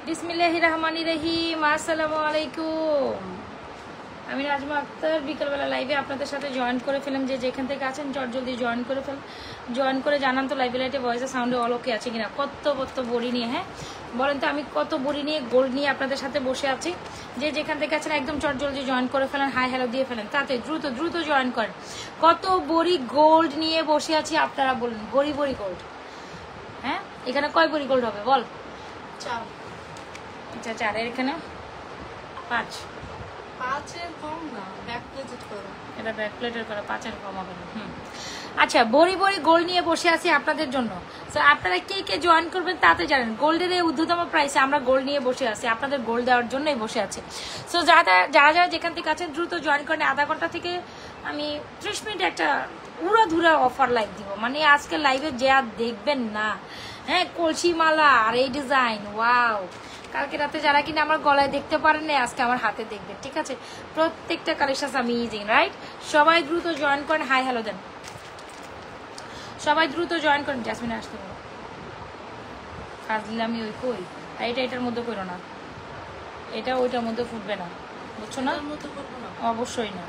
বিসমিল্লাহির রহমানির রহিম। আসসালামু আলাইকুম। আমি নাজমা আক্তার বিকালবেলা লাইভে আপনাদের সাথে জয়েন করে ফেলাম। যে যেখান থেকে আছেন চট জলদি জয়েন করে জয়েন করে জানান তো লাইভে লাইটে ভয়েসে সাউন্ডে অলোকে আছে কিনা। কত বড়ি নিয়ে, হ্যাঁ বলেন তো, আমি কত বড়ি নিয়ে গোল্ড নিয়ে আপনাদের সাথে বসে আছি। যে যেখান থেকে আছেন একদম চট জলদি জয়েন করে ফেলেন, হাই হ্যালো দিয়ে ফেলেন, তাতে দ্রুত জয়েন করেন। কত বড়ি গোল্ড নিয়ে বসে আছি আপনারা বলুন। বড়ি গোল্ড, হ্যাঁ এখানে কয় বড়ি গোল্ড হবে বল? 4। আচ্ছা 4 এর এখানে 5। 5-এর কম না, ব্যাক প্লেটেড করা। এটা ব্যাক প্লেটের করা, 5-এর কম হবে না। আচ্ছা, বড়ি গোল্ড নিয়ে বসে আছি আপনাদের জন্য। তো আপনারা কে জয়েন করবেন তাতে জানেন। গোল্ডের এই ঊর্ধ্বতম প্রাইসে আমরা গোল্ড নিয়ে বসে আছি, আপনাদের গোল্ড দেওয়ার জন্যই বসে আছি। সো যারা যেখান থেকে আছেন দ্রুত জয়েন করেন। আধা ঘন্টা থেকে আমি 30 মিনিট একটা উড়াধুরা অফার লাইভ দিব। মানে আজকে লাইভে যে আর দেখবেন না, হ্যাঁ কলসি মালা আর এই ডিজাইন, ওয়াও। কালকে রাতে যারা কিনা আমার গলায় দেখতে পারেন না, আজকে আমার হাতে দেখবেন, ঠিক আছে? প্রত্যেকটা কালেকশন আমেজিং, রাইট? সবাই দ্রুত জয়েন করেন, হাই হ্যালো দেন, সবাই দ্রুত জয়েন করেন। জাসমিন আসতে পারো, কাজ দিলে আমি ওই কই। আর এটার মধ্যে করো না, এটা ওইটার মধ্যে ফুটবে না, বুঝছো না? অবশ্যই না,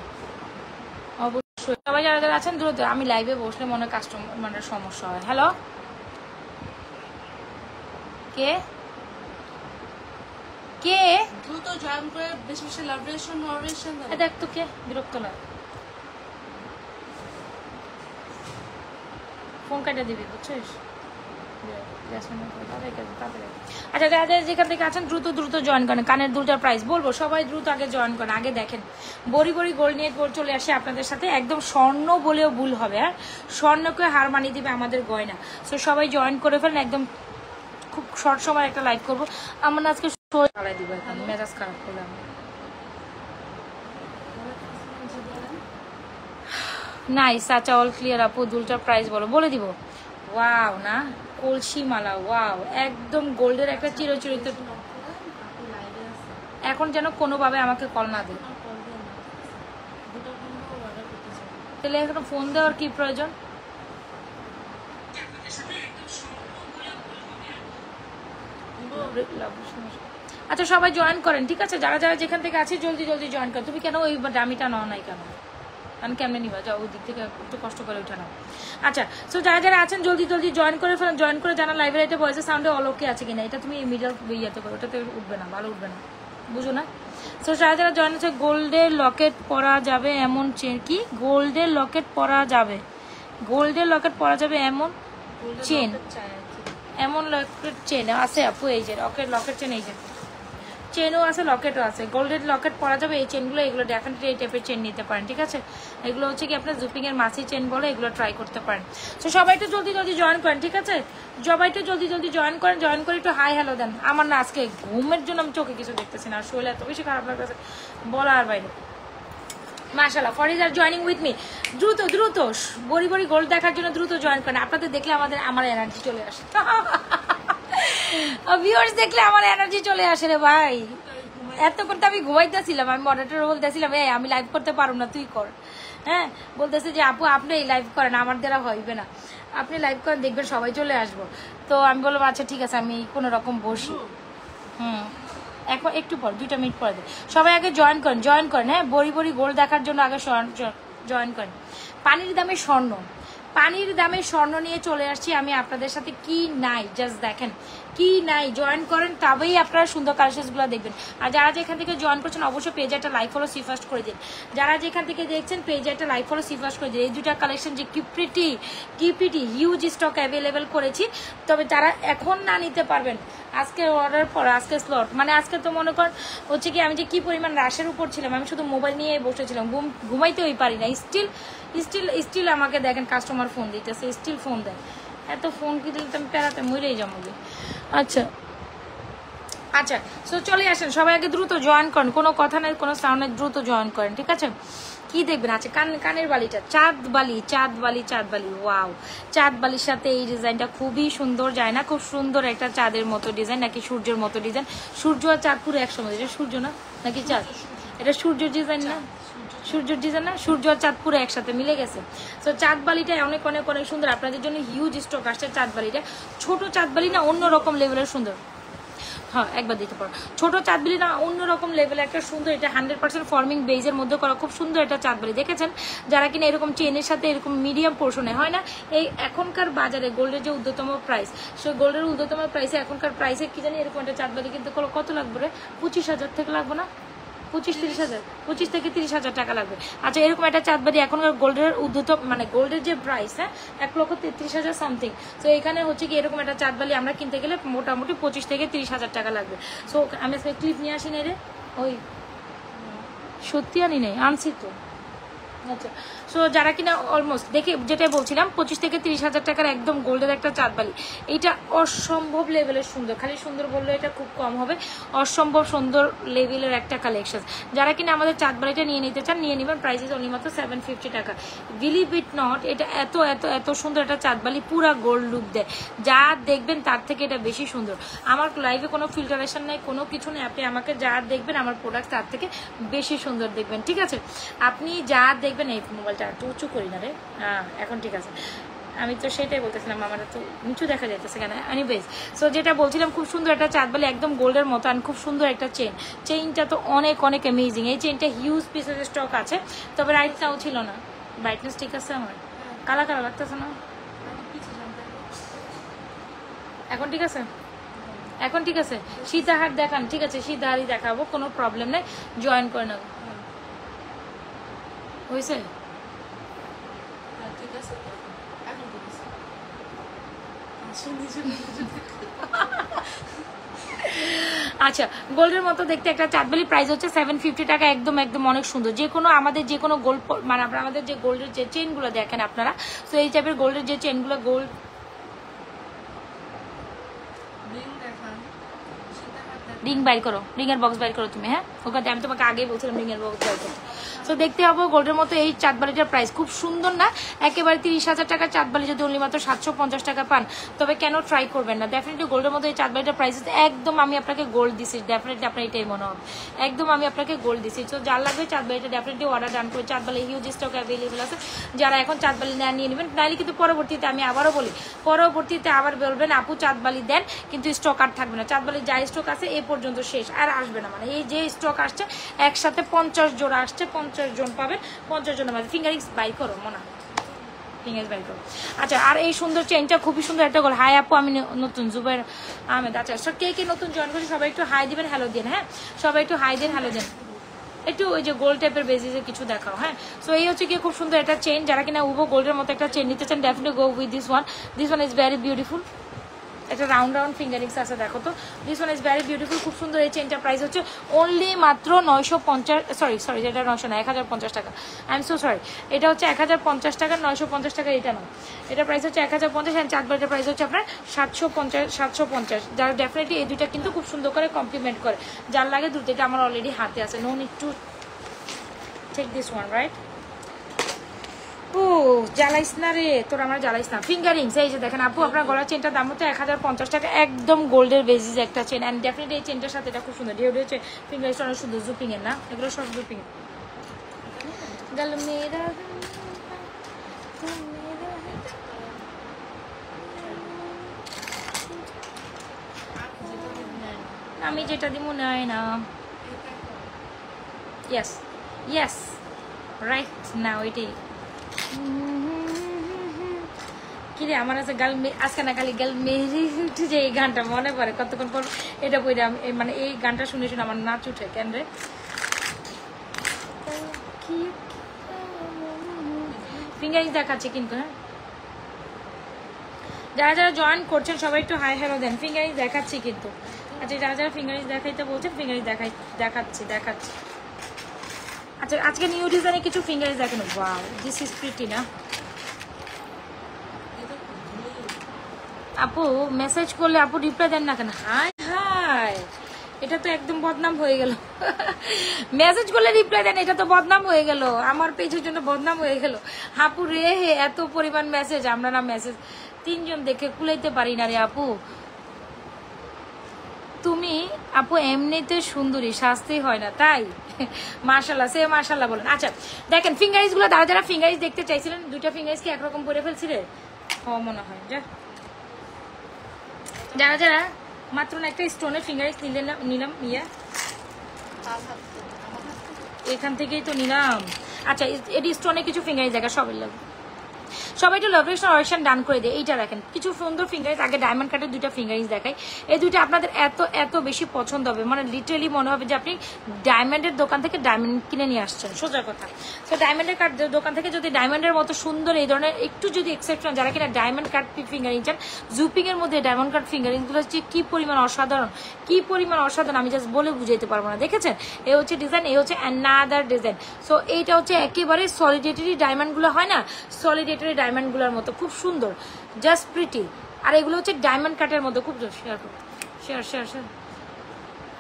অবশ্যই। সবাই যারা আছেন দ্রুত। আমি লাইভে বসলে মনে কাস্টমারের সমস্যা হয়। হ্যালো, কে দ্রুত জয়েন করে বেশি লাভেশন নরেশন দেন। দেখ তো কে বিরক্ত লাগে, ফোন কাটা দিবি, বুঝছিস? আচ্ছা যারা যেখান থেকে আছেন দ্রুত জয়েন করেন। কানের দুলটার প্রাইস বলবো, সবাই দ্রুত আগে জয়েন করেন। আগে দেখেন বড়ি গোল্ড নিয়ে চলে আসে আপনাদের সাথে। একদম স্বর্ণ বলেও ভুল হবে, হ্যাঁ স্বর্ণকে হার মানিয়ে দিবে আমাদের গয়না। সো সবাই জয়েন করে ফেলেন। একদম খুব শর্ট সময় একটা লাইভ করবো। আমার আজকে চালাই দিব, এখন মেজাজ খারাপ করলাম। নাইস, আচ্ছা অল ক্লিয়ার আপু। দুলটার প্রাইস বলে দিব। ওয়াও না, কলসি মালা, ওয়াও, একদম গোল্ডের একটা চিরচরিত। এখন যেন কোনোভাবে আমাকে কল না দেয়, তাহলে এখন ফোন দেওয়ার কি প্রয়োজন? আচ্ছা সবাই জয়েন করেন, ঠিক আছে? যারা যেখান থেকে আছে জলদি জয়েন করেন। তুমি কেন ওই দামিটা নাও নাই কেন? কারণ কেমনে নিবা, যাও ওই দিক থেকে একটু কষ্ট করে উঠে নাও। আচ্ছা, সো যারা আছেন জলদি জয়েন করে ফেলেন। জয়েন করে জানা লাইব্রেরিতে ভয়েসের সাউন্ডে অলোকে আছে কিনা। এটা তুমি মিডল ইয়েতে করো, ওটাতে উঠবে না, ভালো উঠবে না, বুঝো না? সো যারা জয়েন আছে, গোল্ডের লকেট পরা যাবে এমন চেন, কি গোল্ডের লকেট পরা যাবে, গোল্ডের লকেট পরা যাবে এমন চেন, এমন লকেট চেন আছে আপু। এই যে লকেট চেন, এই যে চেনও আছে, লকেটও আছে। গোল্ডের লকেট পরা যাবে এই চেনগুলো, এগুলো ডেফিনেটলি এই টাইপের চেন নিতে পারেন, ঠিক আছে? এগুলো হচ্ছে কি আপনার জুপিং এর মাসি চেন বলে, এগুলো ট্রাই করতে পারেন। তো সবাই একটু জলদি জয়েন করেন, ঠিক আছে? সবাই একটু জলদি জয়েন করেন। জয়েন করে একটু হাই হ্যালো দেন। আমার না আজকে ঘুমের জন্য আমি চোখে কিছু দেখতেছি না, আর শরীর এত বেশি খারাপ লাগতেছে বলার বাইরে। মাশাআল্লাহ, ফরিদার জয়েনিং উইথ মি। দ্রুত বড়ি গোল্ড দেখার জন্য দ্রুত জয়েন করেন। আপনাদের দেখলে আমার এনার্জি চলে আসে। ভিউয়ার্স দেখলে আমার এনার্জি চলে আসে রে ভাই। এতক্ষণ তো আমি ঘুমাইতেছিলাম, আমি মডারেটর বলতেছিলাম এই আমি লাইভ করতে পারবো না, তুই কর। হ্যাঁ বলতেছে যে আপু আপনি এই লাইভ করেন, আমার দ্বারা হইবে না, আপনি লাইভ করেন, দেখবেন সবাই চলে আসবো। তো আমি বললাম আচ্ছা ঠিক আছে, আমি কোনো রকম বসি। এখন একটু পর 2 মিনিট পরে সবাই আগে জয়েন করেন। হ্যাঁ বড়ি গোল্ড দেখার জন্য আগে জয়েন করেন। পানির দামে স্বর্ণ নিয়ে চলে আসছি আমি আপনাদের সাথে। কি নাই জাস্ট দেখেন, কি নাই, জয়েন করেন, তবেই আপনারা সুন্দর কালেকশনগুলো দেখবেন। আর যারা যেখান থেকে জয়েন করছেন অবশ্যই পেজে একটা লাইক ফলো সি ফার্স্ট করে দিন। যারা যেখান থেকে দেখছেন পেজে একটা লাইক ফলো সি ফার্স্ট করে দিন। এই দুটা কালেকশন যে কি প্রিটি হিউজ স্টক অ্যাভেলেবেল করেছি। তবে যারা এখন না নিতে পারবেন, আজকে অর্ডার পর আজকে স্লট, মানে আজকে তো মনে করেন হচ্ছে কি আমি যে কি পরিমাণ রাশের উপর ছিলাম, আমি শুধু মোবাইল নিয়ে বসেছিলাম, ঘুমাইতেই পারি না। স্টিল আমাকে দেখেন কাস্টমার ফোন দিতেছে, স্টিল ফোন দেয়। এত ফোন কি দিলে তো আমি পেরাতে মরেই যাবো। আচ্ছা সো চলে আসেন, সবাই আগে দ্রুত জয়েন করেন। কোনো কথা নাই, কোনো সাউন্ড নাই, দ্রুত জয়েন করেন, ঠিক আছে? কি দেখবেন? আচ্ছা কানের বালিটা চাঁদ বালি, ওয়াও। চাঁদ বালির সাথে এই ডিজাইনটা খুবই সুন্দর যায় না? খুব সুন্দর একটা চাঁদের মতো ডিজাইন, নাকি সূর্যের মতো ডিজাইন? সূর্য আর চাঁদ পুরো একসঙ্গে। এটা সূর্য না নাকি চাঁদ? এটা সূর্যের ডিজাইন না? সূর্যের ডিজাইন না? সূর্য আর চাঁদ পুরো একসাথে মিলে গেছে। তো চাঁদ বালিটা অনেক সুন্দর। আপনাদের জন্য হিউজ স্টক আসছে চাঁদ বালিটা। ছোট চাঁদ বালি না, অন্যরকম লেভেলের সুন্দর। হ্যাঁ একবার দিতে পারো। ছোট চাঁদবালি না অন্যরকম লেভেল একটা সুন্দর, এটা 100% ফর্মিং বেজের মধ্যে করা খুব সুন্দর একটা চাঁদবালি। দেখেছেন যারা কিনা এরকম চেনের সাথে এরকম মিডিয়াম পোর্শনে হয় না, এই এখনকার বাজারে গোল্ডের যে ঊর্ধ্বতম প্রাইস, সেই গোল্ডের ঊর্ধ্বতম প্রাইসে এখনকার প্রাইসে কি জানি এরকম একটা চাঁদবালি কিন্তু কত লাগবে রে? 25,000 থেকে লাগবে না? 25-30,000, 25 থেকে 30,000 টাকা লাগবে। আচ্ছা এরকম একটা চাঁদবালি এখনকার গোল্ডের উদ্ধত মানে গোল্ডের যে প্রাইস, হ্যাঁ 1,33,000 সামথিং। তো এখানে হচ্ছে কি এরকম একটা চাঁদবালি আমরা কিনতে গেলে মোটামুটি 25 থেকে 30,000 টাকা লাগবে। সো আমি আজকে ক্লিপ নিয়ে আসি নাই রে, ওই সত্যি আনি নাই, আনছি তো। আচ্ছা সো যারা কিনা অলমোস্ট দেখে যেটা বলছিলাম 25 থেকে 30,000 টাকার একদম গোল্ডের একটা চাঁদবালি, এইটা অসম্ভব লেভেলের সুন্দর। খালি সুন্দর বললে এটা খুব কম হবে, অসম্ভব সুন্দর লেভেলের একটা কালেকশন। যারা কিনা আমাদের চাঁদবালিটা নিয়ে নিতে চান নিয়ে নেবেন, প্রাইস ইজ অনলি মাত্র 750 টাকা। বিলিভ ইট নট, এটা এত এত এত সুন্দর একটা চাঁদবালি, পুরা গোল্ড লুক দেয়। যা দেখবেন তার থেকে এটা বেশি সুন্দর। আমার লাইভে কোনো ফিল্টারেশন নেই, কোনো কিছু নেই। আপনি আমাকে যা দেখবেন আমার প্রোডাক্ট তার থেকে বেশি সুন্দর দেখবেন, ঠিক আছে? আপনি যা দেখবেন, এই মোবাইলটা একটু উঁচু করি না রে, হ্যাঁ এখন ঠিক আছে। আমি তো সেটাই বলতেছিলাম, আমার তো নিচু দেখা যাইতেছে কেন? এনিওয়েজ সো যেটা বলছিলাম, খুব সুন্দর একটা চাঁদবালি একদম গোল্ডের মতো, আর খুব সুন্দর একটা চেইনটা তো অনেক অনেক অ্যামেজিং। এই চেইনটা হিউজ পিসের স্টক আছে, তবে রাইটটাও ছিল না। ব্রাইটনেস ঠিক আছে আমার, কালা কালা লাগতেছে না? এখন ঠিক আছে, এখন ঠিক আছে। সীতাহার দেখান, ঠিক আছে সীতাহারই দেখাবো, কোনো প্রবলেম নেই, জয়েন করে নেব। হয়েছে? ঠিক আছে এখন ঠিক আছে। আচ্ছা গোল্ডের মতো দেখতে একটা চাঁদবালি, প্রাইস হচ্ছে 750 টাকা। একদম একদম অনেক সুন্দর। যে কোনো আমাদের যে কোনো গোল্ড মানে আমাদের যে গোল্ডের যে চেনগুলো দেখেন আপনারা, তো এই টাইপের গোল্ডের যে চেনগুলো গোল্ড রিং বাইর করো, রিং এর বক্স বাইর করো তুমি, হ্যাঁ ওখানে আমি তোমাকে আগেই বলছিলাম রিং এর বক্স বাইর করতে। সো দেখতে হবে গোল্ডের মতো এই চাঁদবালিটার প্রাইস খুব সুন্দর না? একেবারে 30,000 টাকার চাঁদবালি যদি অনলি মাত্র 750 টাকা পান, তবে কেন ট্রাই করবেন না? ডেফিনেটলি গোল্ডের মতো এই চাঁদবালিটার প্রাইস একদম আমি আপনাকে গোল্ড দিছি, ডেফিনেটলি আপনার এটাই মনে হবে, একদম আমি আপনাকে গোল্ড দিছি। তো যার লাগবে চাঁদবালিটা ডেফিনেটলি অর্ডার ডান করে, চাঁদবালি হিউজ স্টক অ্যাভেলেবেল আছে। যারা এখন চাঁদবালি নেন নিয়ে নেবেন, নাইলে কিন্তু পরবর্তীতে আমি আবারও বলি, পরবর্তীতে আবার বলবেন আপু চাঁদবালি দেন, কিন্তু স্টক আর থাকবে না। চাঁদবালি যা স্টক আছে এ পর্যন্ত শেষ, আর আসবে না। মানে এই যে স্টক আসছে একসাথে 50 জোড়া আসছে, 50 জন পাবেন, 50 জনের মাঝে ফিঙ্গারিংস বাই করো মনে হয়, ফিঙ্গারিংস বাই করো। আচ্ছা আর এই সুন্দর চেনটা খুবই সুন্দর একটা গোল। হাই আপু আমি নতুন, জুবাইর আহমেদ। আচ্ছা সব কে কে নতুন জয়েন করছি সবাই একটু হাই দিবেন, হ্যালো দিন, হ্যাঁ সবাই একটু হাই দেন, হ্যালো দেন। একটু ওই যে গোল্ড টাইপের বেসিসে কিছু দেখাও, হ্যাঁ। সো এই হচ্ছে কি খুব সুন্দর একটা চেন। যারা কিনা উভো গোল্ডের মতো একটা চেন নিতে চান, definitely go with this one. This one is very beautiful. একটা রাউন্ড রাউন্ড ফিঙ্গারিংস আছে, দেখো তো, this one is very beautiful, খুব সুন্দর। এই চেনটার প্রাইস হচ্ছে অনলি মাত্র 950, সরি এটা 900 না, 1050 টাকা। আই এম সো সরি, এটা হচ্ছে 1050 টাকা, 950 টাকা এটা না। এটা প্রাইস হচ্ছে 1050, অ্যান্ড চাঁদবালিটার প্রাইস হচ্ছে আপনার 750। যারা ডেফিনেটলি এই দুইটা কিন্তু খুব সুন্দর করে কমপ্লিমেন্ট করে। যার লাগে দুটো, এটা আমার অলরেডি হাতে আছে, no need to take this one, right? ও জ্বালাইস না রে তোর, আমার জ্বালাইস না। ফিঙ্গারিংস এই যে দেখেন আপু, আপনার গলার চেনটার দাম হচ্ছে 1050 টাকা, একদম গোল্ডের বেসিস একটা চেন। অ্যান্ড ডেফিনেটলি এই চেনটার সাথে এটা খুব সুন্দর, ঢেউ হচ্ছে ফিঙ্গারিংসটা অনেক সুন্দর, জুপিং এর না, এগুলো সব জুপিং এর। গল মেরা আমি যেটা দিব নেয় না। ইয়েস ইয়েস রাইট নাও এটাই। কিরে আমার আছে গাল আজকে না খালি গাল মেরি উঠে যে এই গানটা মনে পড়ে, কতক্ষণ পর এটা বইটা মানে এই গানটা শুনে শুনে আমার নাচ উঠে কেন রে। ফিঙ্গারিং দেখাচ্ছে কিন্তু, হ্যাঁ যারা যারা জয়েন করছেন সবাই একটু হাই হ্যালো দেন। ফিঙ্গারিং দেখাচ্ছি কিন্তু। আচ্ছা যারা যারা ফিঙ্গারিং দেখাইতে বলছেন, ফিঙ্গারিং দেখাচ্ছি। আচ্ছা আজকে নিউ ডিজাইনে কিছু ফিঙ্গারিং দেখানো। ওয়াও দিস ইজ প্রিটি না আপু? মেসেজ করলে আপু রিপ্লাই দেন না কেন? হাই হাই, এটা তো একদম বদনাম হয়ে গেল। মেসেজ করলে রিপ্লাই দেন, এটা তো বদনাম হয়ে গেল, আমার পেজের জন্য বদনাম হয়ে গেল। আপু রে এত পরিমাণ মেসেজ, আমরা না মেসেজ 3 জন দেখে কুলাইতে পারি না রে আপু। তুমি আপু এমনিতে সুন্দরী, শাস্তি হয় না তাই? মাশাল্লাহ, সে মাশাল্লাহ বলেন। আচ্ছা দেখেন ফিঙ্গারিংস গুলো, যারা যারা ফিঙ্গারিংস দেখতে চাইছিলেন, দুইটা ফিঙ্গারিংস কি একরকম করে ফেলছি রে? মনে হয় যারা যারা মাত্র না একটা স্টোনের ফিঙ্গারিংস নিলাম ইয়ে এখান থেকেই তো নিলাম। আচ্ছা এটি স্টোনে কিছু ফিঙ্গারিংস দেখা সবাই লাগবে, সবাই একটু লাভরেশন অরেশন ডান করে দেয়। এইটা দেখেন কিছু সুন্দর ফিঙ্গারিংস, আগে ডায়মন্ড কাটের দুইটা ফিঙ্গারিংস দেখাই। এই দুইটা আপনাদের এত এত বেশি পছন্দ হবে, মানে লিটারেলি মনে হবে যে আপনি ডায়মন্ডের দোকান থেকে ডায়মন্ড কিনে নিয়ে আসছেন, সোজা কথা। তো ডায়মন্ডের কাট দোকান থেকে যদি ডায়মন্ডের মতো সুন্দর এই ধরনের একটু যদি এক্সেপশন, যারা কিনা ডায়মন্ড কাট ফিঙ্গারিং চান, জুপিং এর মধ্যে ডায়মন্ড কাট ফিঙ্গারিংসগুলো হচ্ছে কি পরিমাণ অসাধারণ, কি পরিমাণ অসাধারণ আমি জাস্ট বলে বুঝাইতে পারবো না। দেখেছেন এই হচ্ছে ডিজাইন, এই হচ্ছে অ্যানাদার ডিজাইন। সো এইটা হচ্ছে একেবারে সলিডেটারি ডায়মন্ডগুলো হয় না, সলিডেটারি ডায়মন্ডগুলোর মতো খুব সুন্দর, জাস্ট প্রিটি। আর এগুলো হচ্ছে ডায়মন্ড কাটের মতো, খুব শেয়ার করো, শেয়ার শেয়ার শেয়ার।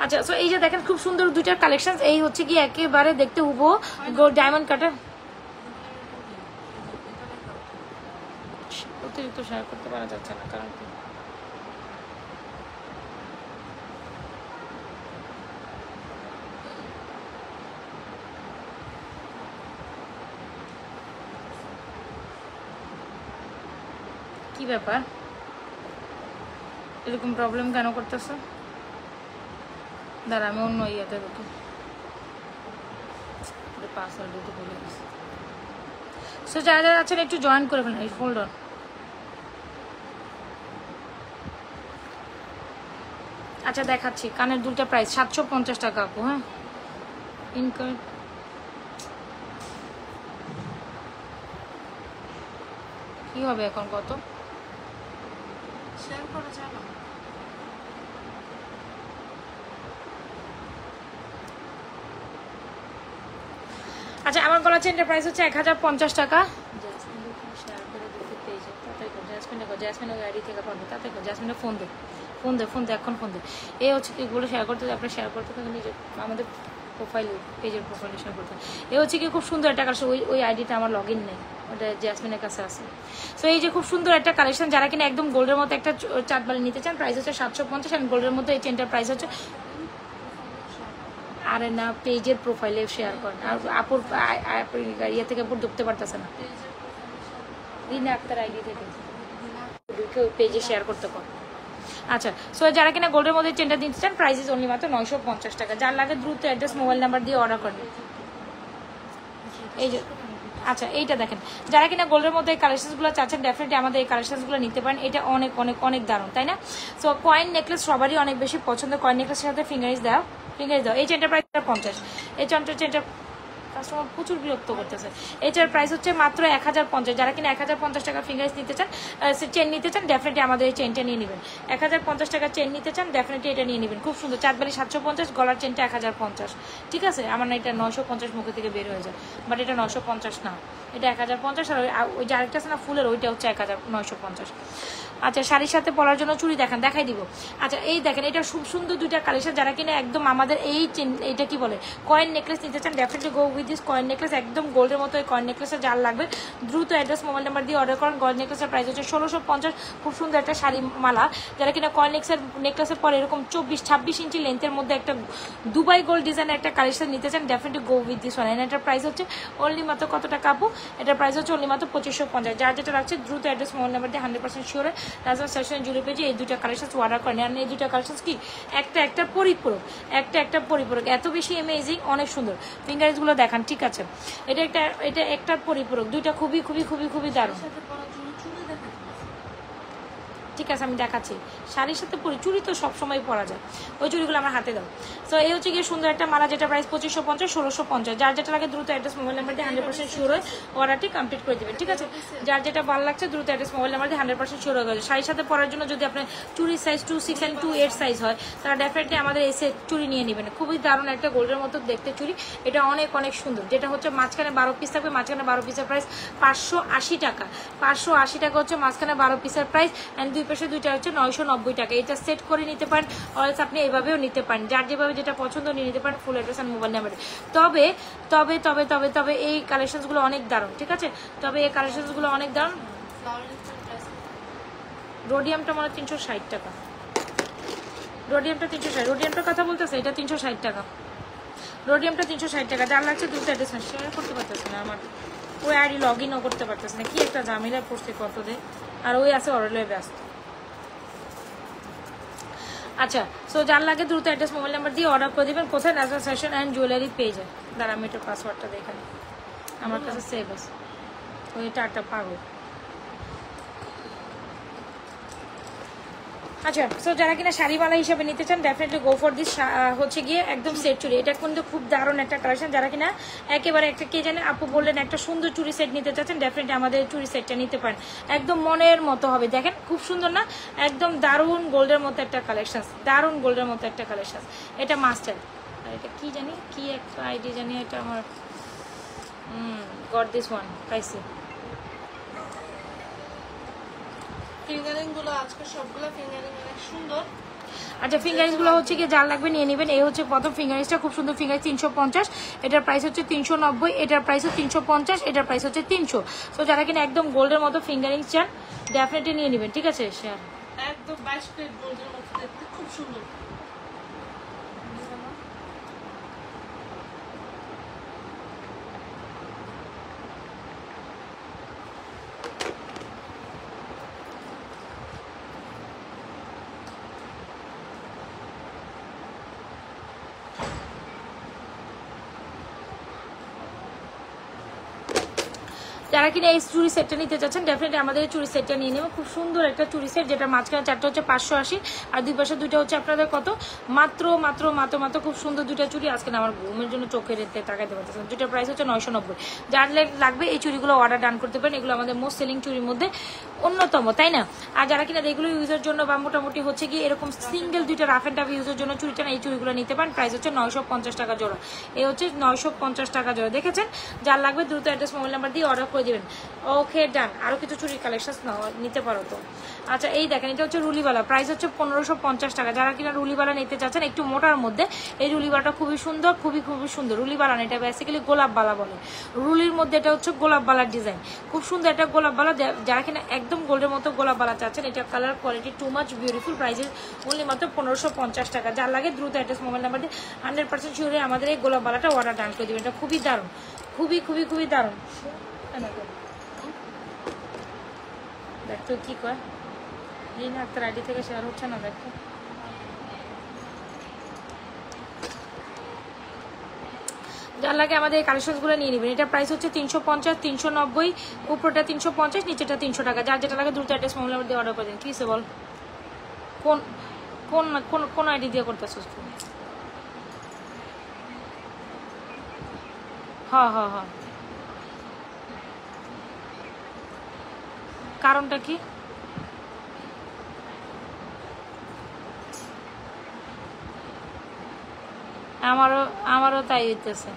আচ্ছা সো এই যে দেখেন খুব সুন্দর দুইটার কালেকশন, এই হচ্ছে কি একেবারে দেখতে হুবহু ডায়মন্ড কাটের। অতিরিক্ত শেয়ার করতে পারা যাচ্ছে না কারণ কি ব্যাপার, এরকম প্রবলেম কেন করতেছে? দাঁড়া আমি অন্য ইয়াতে ঢুকি, পাসওয়ার্ড দিতে ভুলে গেছি। সো যারা যারা আছেন একটু জয়েন করে ফেলেন, এই হোল্ড অন। আচ্ছা দেখাচ্ছি, কানের দুলটা প্রাইস 750 টাকা আপু। হ্যাঁ ইনকার কি হবে এখন, কত শেয়ার করা যায় না। আচ্ছা আমার গলা চেনটার প্রাইস হচ্ছে 1050 টাকা। জ্যাসমিন ওই আইডি থেকে পারবে, তাতে জ্যাসমিনের ফোন দে, ফোন দে, ফোন দে, এখন ফোন দে। এই হচ্ছে এগুলো শেয়ার করতে, আপনার শেয়ার করতে থাকেন নিজের আমাদের প্রোফাইলে, পেজের প্রোফাইলে শেয়ার করতে। এ হচ্ছে কি খুব সুন্দর একটা কালেকশন, ওই আইডিটা আমার লগ ইন নেই, ওটা জ্যাসমিনের কাছে আছে। সো এই যে খুব সুন্দর একটা কালেকশন, যারা কিনা একদম গোল্ডের মতো একটা চাঁদবালি নিতে চান, প্রাইস হচ্ছে 750। আর গোল্ডের মতো এই চেনটার প্রাইস হচ্ছে, আরে না পেজের প্রোফাইলে শেয়ার করেন, আর আপুর ইয়ে থেকে আপুর ঢুকতে পারতেছে না, রিনা আক্তার আইডি থেকে ঢুকে ওই পেজে শেয়ার করতে পারেন। আচ্ছা সো যারা কিনা গোল্ডের মধ্যে চেনটা দিতে চান, প্রাইস ইজ অনলি মাত্র 950 টাকা। যার লাগে দ্রুত অ্যাড্রেস মোবাইল নাম্বার দিয়ে অর্ডার করেন। এই যে আচ্ছা এইটা দেখেন, যারা কিনা গোল্ডের মধ্যে এই কালেকশনসগুলো চাচ্ছেন, ডেফিনেটলি আমাদের এই কালেকশনসগুলো নিতে পারেন। এটা অনেক অনেক অনেক দারুণ, তাই না? সো কয়েন নেকলেস সবারই অনেক বেশি পছন্দ, কয়েন নেকলেসের সাথে ফিঙ্গারিংস দাও, ফিঙ্গারিংস দাও। এই চেনটার প্রাইস 50, এই চেনটা কাস্টমার প্রচুর বিরক্ত করতেছে। এটার প্রাইস হচ্ছে মাত্র 1050। যারা কিনা 1050 টাকা ফিঙ্গারিংস নিতে চান, চেন নিতে চান, ডেফিনেটলি আমাদের এই চেনটা নিয়ে নেবেন। 1050 টাকা চেন নিতে চান, ডেফিনেটলি এটা নিয়ে নেবেন। খুব সুন্দর চাঁদবালি 750, গলার চেনটা 1050। ঠিক আছে, আমার না এটা 950 মুখে থেকে বের হয়ে যায়, বাট এটা 950 না, এটা 1050। আর ওই যে আরেকটা আছে না ফুলের, ওইটা হচ্ছে 1950। আচ্ছা শাড়ির সাথে পরার জন্য চুড়ি দেখান, দেখাই দিব। আচ্ছা এই দেখেন, এটা খুব সুন্দর দুইটা কালেকশন। যারা কিনা একদম আমাদের এই এটা কি বলে কয়েন নেকলেস নিতে চান, definitely go with this coin necklace, একদম গোল্ডের মতো এই কয়েন নেকলেসের যার লাগবে দ্রুত অ্যাড্রেস মোবাইল নাম্বার দিয়ে অর্ডার করেন। কয়েন নেকলেসের প্রাইস হচ্ছে 1650। খুব সুন্দর একটা শাড়ি মালা, যারা কিনা কয়েন নেকলেসের পরে এরকম 24-26 ইঞ্চি লেন্থের মধ্যে একটা দুবাই গোল্ড ডিজাইনের একটা কালেকশন নিতে চান, definitely go with this one. এটার প্রাইস হচ্ছে অনলি মাত্র কত টাকা আপু? এটার প্রাইস হচ্ছে অনলি মাত্র 2550। যার যেটা রাখছে দ্রুত অ্যাড্রেস মোবাইল নাম্বার দিয়ে 100% শিওরে রাজা সেশন জুড়ে পেয়েছি এই দুইটা কালেকশন অর্ডার করেন। আর এই দুইটা কালেকশন কি একটা পরিপূরক, একটা পরিপূরক, এত বেশি অ্যামেজিং, অনেক সুন্দর। ফিঙ্গারিংস গুলো দেখান, ঠিক আছে, এটা একটা পরিপূরক, দুইটা খুবই খুবই খুবই খুবই দারুণ। ঠিক আছে আমি দেখাচ্ছি, শাড়ির সাথে পরি, চুড়ি তো সবসময় পরা যায়, ওই চুড়িগুলো আমার হাতে দাও। সো এই হচ্ছে গিয়ে সুন্দর একটা মালা, যেটা প্রাইস 2550, 1650। যার যেটা লাগে দ্রুত অ্যাড্রেস মোবাইল নাম্বার দিয়ে 100% শিওর হয়ে অর্ডারটি কমপ্লিট করে দেবেন। ঠিক আছে, যার যেটা ভালো লাগছে দ্রুত অ্যাড্রেস মোবাইল নাম্বার দিয়ে 100% শিওর হয়ে গেছে। শাড়ির সাথে পরার জন্য যদি আপনার চুড়ির সাইজ 26 and 28 সাইজ হয়, তারা ডেফিনেটলি আমাদের এই সেট চুড়ি নিয়ে নেবেন। খুবই দারুণ একটা গোল্ডের মতো দেখতে চুড়ি, এটা অনেক অনেক সুন্দর। যেটা হচ্ছে মাঝখানে 12 পিস থাকবে, মাঝখানে 12 পিসের প্রাইস 580 টাকা। 580 টাকা হচ্ছে মাঝখানে 12 পিসের প্রাইস, অ্যান্ড দুই পাশে দুইটা হচ্ছে 990 টাকা। এটা সেট করে নিতে পারেন, অলস আপনি এইভাবেও নিতে পারেন, যার যেভাবে যেটা পছন্দ নিয়ে নিতে পারেন ফুল অ্যাড্রেস আর মোবাইল নাম্বারে। তবে তবে তবে তবে তবে এই কালেকশনসগুলো অনেক দারুণ, ঠিক আছে, তবে এই কালেকশনসগুলো অনেক দারুণ। রোডিয়ামটা মানে 360 টাকা, রোডিয়ামটা 360, রোডিয়ামটার কথা বলতেছে, এটা 360 টাকা, রোডিয়ামটা 360 টাকা। যার লাগছে দুটো অ্যাড্রেস শেয়ার করতে পারতেছে না, আমার ওই আইডি লগ ইনও করতে পারতেছে না, কি একটা ঝামেলা পড়ছে কত দে, আর ওই আছে অরলে ব্যস্ত। আচ্ছা, সো যার লাগে দ্রুত অ্যাড্রেস মোবাইল নাম্বার দিয়ে অর্ডার করে দেবেন। কোথায়? নাজমা ফ্যাশন অ্যান্ড জুয়েলারি পেজে। দাঁড়া আমি একটু পাসওয়ার্ডটা দেখাই, আমার কাছে সেভ আছে। ওইটা একটা পাগল। আচ্ছা, সো যারা কিনা শাড়িওয়ালা হিসেবে নিতে চান ডেফিনেটলি গো ফর দিস। হচ্ছে গিয়ে একদম সেট চুড়ি, এটা কিন্তু খুব দারুণ একটা কালেকশন। যারা কিনা একেবারে একটা কে জানে আপু বললেন একটা সুন্দর চুড়ি সেট নিতে চাচ্ছেন, ডেফিনেটলি আমাদের চুড়ি সেটটা নিতে পারেন। একদম মনের মতো হবে, দেখেন খুব সুন্দর না? একদম দারুণ গোল্ডের মতো একটা কালেকশন, দারুণ গোল্ডের মতো একটা কালেকশন। এটা মাস্টার, আর এটা কি জানি কি একটা আইডি জানি, এটা আমার গট দিস ওয়ান পাইছি। ফিঙ্গারিং গুলো আজকে সবগুলো ফিঙ্গারিং অনেক সুন্দর। আচ্ছা, ফিঙ্গারিংস গুলো হচ্ছে কি যার লাগবে নিয়ে নেবেন। এই হচ্ছে প্রথম ফিঙ্গারিংসটা, খুব সুন্দর ফিঙ্গারিং 350, এটার প্রাইস হচ্ছে 390, এটার প্রাইস হচ্ছে 350, এটার প্রাইস হচ্ছে 300। তো যারা কিনা একদম গোল্ডের মতো ফিঙ্গারিংস চান ডেফিনেটলি নিয়ে নেবেন, ঠিক আছে? শেয়ার একদম 22 ক্যারেট গোল্ডের মতো দেখতে খুব সুন্দর। যারা কিনা এই চুরি সেটটা নিতে চাচ্ছেন ডেফিনেটলি আমাদের এই চুরি সেটটা নিয়ে নেবেন। খুব সুন্দর একটা চুরি সেট, যেটা মাঝখানে চারটা হচ্ছে 580 আর দুই পাশে দুইটা হচ্ছে আপনাদের কত মাত্র মাত্র মাত্র মাত্র খুব সুন্দর দুইটা চুরি। আজকে আমার ঘুমের জন্য চোখে রেতে তাকাইতে পারতেছেন। দুইটার প্রাইস হচ্ছে 990। যার লাগবে এই চুরিগুলো অর্ডার ডান করতে পারেন, এগুলো আমাদের মোস্ট সেলিং চুরির মধ্যে অন্যতম, তাই না? আর যারা কিনা এগুলো ইউজের জন্য বা মোটামুটি হচ্ছে কি এরকম সিঙ্গেল দুইটা রাফ অ্যান্ড টাফ ইউজের জন্য চুরিটা এই চুরিগুলো নিতে পারেন। প্রাইস হচ্ছে 950 টাকা জোড়া। এই হচ্ছে 950 টাকা জোড়া, দেখেছেন? যার লাগবে দ্রুত অ্যাড্রেস মোবাইল নাম্বার দিয়ে অর্ডার করে দেবেন। ওকে ডান। আরো কিছু চুরির কালেকশন নিতে পারো তো। আচ্ছা, এই দেখেন এটা হচ্ছে রুলিবালা, প্রাইস হচ্ছে 1550 টাকা। যারা কিনা রুলিবালা নিতে চাচ্ছেন একটু মোটার মধ্যে, এই রুলিবালাটা খুবই সুন্দর, খুবই খুবই সুন্দর। রুলিবালা না, এটা বেসিক্যালি গোলাপ বালা বলে। রুলির মধ্যে এটা হচ্ছে গোলাপ বালার ডিজাইন, খুব সুন্দর একটা গোলাপ বালা। যারা কিনা একদম গোল্ডের মতো গোলাপ বালা চাচ্ছেন, এটা colour quality too much beautiful, prices only মাত্র 1550 টাকা। যার লাগে দ্রুত অ্যাড্রেস মোবাইল নাম্বার দিয়ে 100% শিওরে আমাদের এই গোলাপ বালাটা অর্ডার ডান করে দেবেন। এটা খুবই দারুণ, খুবই খুবই খুবই দারুণ। দেখতো কি কয় এই না, আপনার আইডি থেকে শেয়ার হচ্ছে না। দেখো যার লাগে আমাদের এই কালেকশনগুলো নিয়ে নেবেন। এটা প্রাইস হচ্ছে 350, 390, উপরটা 350, নিচেটা 300 টাকা। যার যেটা লাগে দ্রুত অ্যাড্রেস মোবাইল নাম্বার দিয়ে অর্ডার করে দিন। কি বল, কোন কোন কোন কোন আইডি দিয়ে করতেছিস তুই? হ্যাঁ হ্যাঁ হ্যাঁ, কারণটা কি? আমারও তাই হইতেছে।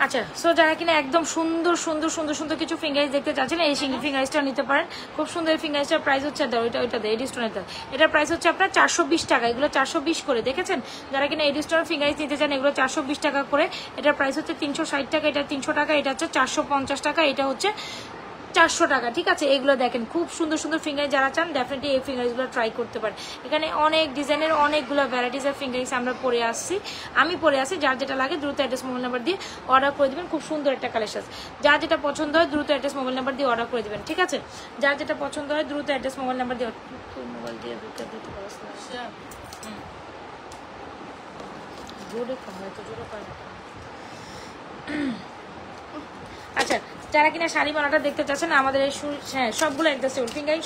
আচ্ছা, সো যারা কিনা একদম সুন্দর সুন্দর সুন্দর সুন্দর কিছু ফিঙ্গারিজ দেখতে চাচ্ছেন, এই ফিঙ্গারিজটা নিতে পারেন। খুব সুন্দর এই ফিঙ্গারিজটার প্রাইস হচ্ছে ওইটা দেয় এডিস্টোনের, এটার প্রাইস হচ্ছে আপনার 420 টাকা। এগুলো 420 করে, দেখেছেন? যারা কিনা এডিস্টোনের ফিঙ্গারিজ নিতে চান এগুলো 420 টাকা করে। এটার প্রাইস হচ্ছে 360 টাকা, এটা 300 টাকা, এটা হচ্ছে 450 টাকা, এটা হচ্ছে 400 টাকা, ঠিক আছে? এগুলো দেখেন খুব সুন্দর সুন্দর ফিঙ্গারিজ, যারা চান ডেফিনেটলি এই ফিঙ্গারিজগুলো ট্রাই করতে পারেন। এখানে অনেক ডিজাইনের অনেকগুলো ভ্যারাইটিসের ফিঙ্গারিজ আমরা আমি পরে আসি। যার যেটা লাগে দ্রুত অ্যাড্রেস মোবাইল নাম্বার দিয়ে অর্ডার করে দেবেন। খুব সুন্দর একটা কালেকশন, যার যেটা পছন্দ হয় দ্রুত অ্যাড্রেস মোবাইল নাম্বার দিয়ে অর্ডার করে দেবেন, ঠিক আছে? যার যেটা পছন্দ হয় দ্রুত অ্যাড্রেস মোবাইল নাম্বার দিয়ে মোবাইল দিয়ে দিতে পারো। জোরে কমায় তো, জোরে পায় না। আচ্ছা, যারা কিনা শাড়ি বালাটা দেখতে চাচ্ছেন আমাদের এই হ্যাঁ সবগুলো অ্যাডজাস্টেবল ফিঙ্গারিং,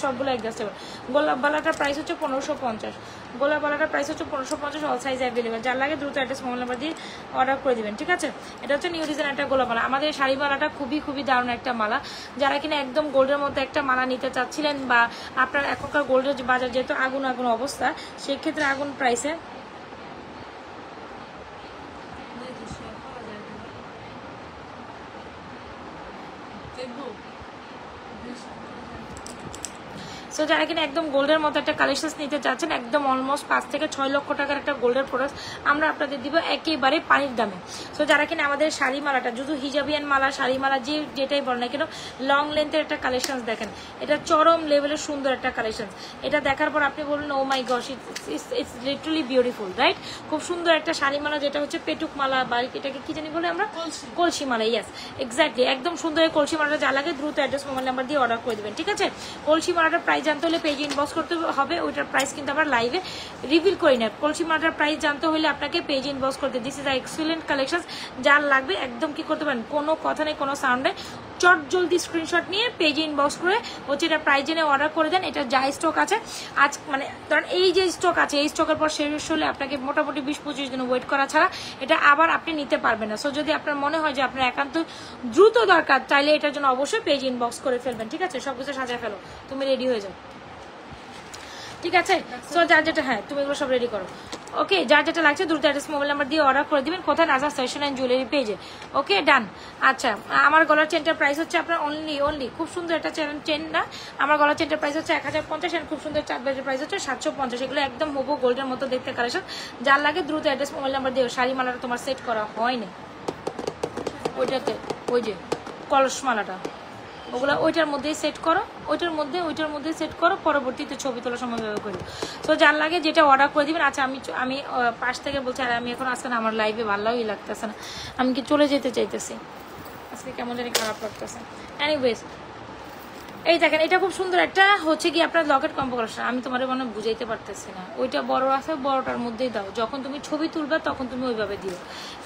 সবগুলো অ্যাডজাস্টেবল। গোলাপ বালাটার প্রাইস হচ্ছে 1550, গোলাপ বালাটার প্রাইস হচ্ছে 1550, অল সাইজ অ্যাভেলেবেল। যার লাগে দ্রুত অ্যাড্রেস মোবাইল নাম্বার দিয়ে অর্ডার করে দিবেন, ঠিক আছে? এটা হচ্ছে নিউ ডিজাইন একটা গোলাপ মালা। আমাদের শাড়ি মালাটা খুবই খুবই দারুণ একটা মালা। যারা কিনা একদম গোল্ডের মধ্যে একটা মালা নিতে চাচ্ছিলেন, বা আপনার এখনকার গোল্ডের বাজার যেহেতু আগুন আগুন অবস্থা, সেক্ষেত্রে আগুন প্রাইসে সো যারা কিনা একদম গোল্ডের মতো একটা কালেকশন নিতে চাচ্ছেন, একদম অলমোস্ট 5 থেকে 6 লক্ষ টাকার একটা গোল্ডের প্রোডাক্ট আমরা আপনাদের দিব একেবারে পানির দামে। সো যারা কিনা আমাদের শাড়ি মালাটা শুধু হিজাবিয়ান মালা, শাড়ি মালা যেটাই বল না কেন, লং লেন্থের একটা কালেকশন দেখেন, এটা চরম লেভেলের সুন্দর একটা কালেকশন। এটা দেখার পর আপনি বলুন oh my gosh, it's literally beautiful, right? খুব সুন্দর একটা শাড়ি মালা, যেটা হচ্ছে পেটুক মালা বা এটাকে কি জানি বলে আমরা, কলসি মালা। ইয়েস, এক্স্যাক্টলি, একদম সুন্দর। এই কলসি মালাটা যা লাগে দ্রুত অ্যাড্রেস, মোবাইল নাম্বার দিয়ে অর্ডার করে দেবেন, ঠিক আছে? কলসি মালাটার প্রাইস জানতে হলে পেজে ইনবক্স করতে হবে, ওইটার প্রাইস কিন্তু আমরা লাইভে রিভিল করি না। কলসি মালাটার প্রাইস জানতে হলে আপনাকে পেজে ইনবক্স করতে। This is a excellent collection, যার লাগবে একদম কি করতে পারেন, কোনো কথা নেই, কোনো সাউন্ডে চট জলদি স্ক্রিনশট নিয়ে পেজে ইনবক্স করে হচ্ছে এটা প্রাইস জেনে অর্ডার করে দেন। এটা যা স্টক আছে আজ, মানে ধরেন এই যে স্টক আছে, এই স্টকের পর শেষ হলে আপনাকে মোটামুটি 20-25 দিন ওয়েট করা ছাড়া এটা আবার আপনি নিতে পারবেন না। সো যদি আপনার মনে হয় যে আপনার একান্ত দ্রুত দরকার, তাইলে এটার জন্য অবশ্যই পেজ ইনবক্স করে ফেলবেন, ঠিক আছে? সবকিছু সাজায় ফেলো, তুমি রেডি হয়ে যাও, ঠিক আছে? সো যার যেটা, হ্যাঁ তুমি এগুলো সব রেডি করো, ওকে? যার যেটা লাগছে দ্রুত অ্যাড্রেস, মোবাইল নাম্বার দিয়ে অর্ডার করে দিবেন। কোথায়? নাজাস ফ্যাশন অ্যান্ড জুয়েলারি পেজে, ওকে? ডান। আচ্ছা, আমার গলার চেনটার প্রাইস হচ্ছে আপনার অনলি খুব সুন্দর একটা চেন না, আমার গলার চেনটার প্রাইস হচ্ছে 1050, আর খুব সুন্দর চাঁদ ব্যাগের প্রাইস হচ্ছে 750। এগুলো একদম হুবহু গোল্ডের মতো দেখতে কালেকশন। যার লাগে দ্রুত অ্যাড্রেস, মোবাইল নাম্বার দিয়ে। শাড়ি মালাটা তোমার সেট করা হয়নি ওইটাতে, ওই যে কলস মালাটা, ওগুলো ওইটার মধ্যেই সেট করো, ওইটার মধ্যে সেট করো, পরবর্তীতে ছবি তোলার সময় ব্যবহার করি। তো যার লাগে যেটা অর্ডার করে দিবেন। আচ্ছা, আমি পাশ থেকে বলছি, আর আমি এখন আজকে না, আমার লাইভে ভালোই লাগতেছে না, আমি কি চলে যেতে চাইতেছি, আজকে কেমন জানি খারাপ লাগতেছে। এনিওয়েজ, এই দেখেন, এটা খুব সুন্দর একটা হচ্ছে কি আপনার লকেট কম্বো কালেকশন। আমি তোমার মনে বুঝাইতে পারতেছি না, ওইটা বড় আছে, বড়টার মধ্যেই দাও, যখন তুমি ছবি তুলবা তখন তুমি ওইভাবে দিও।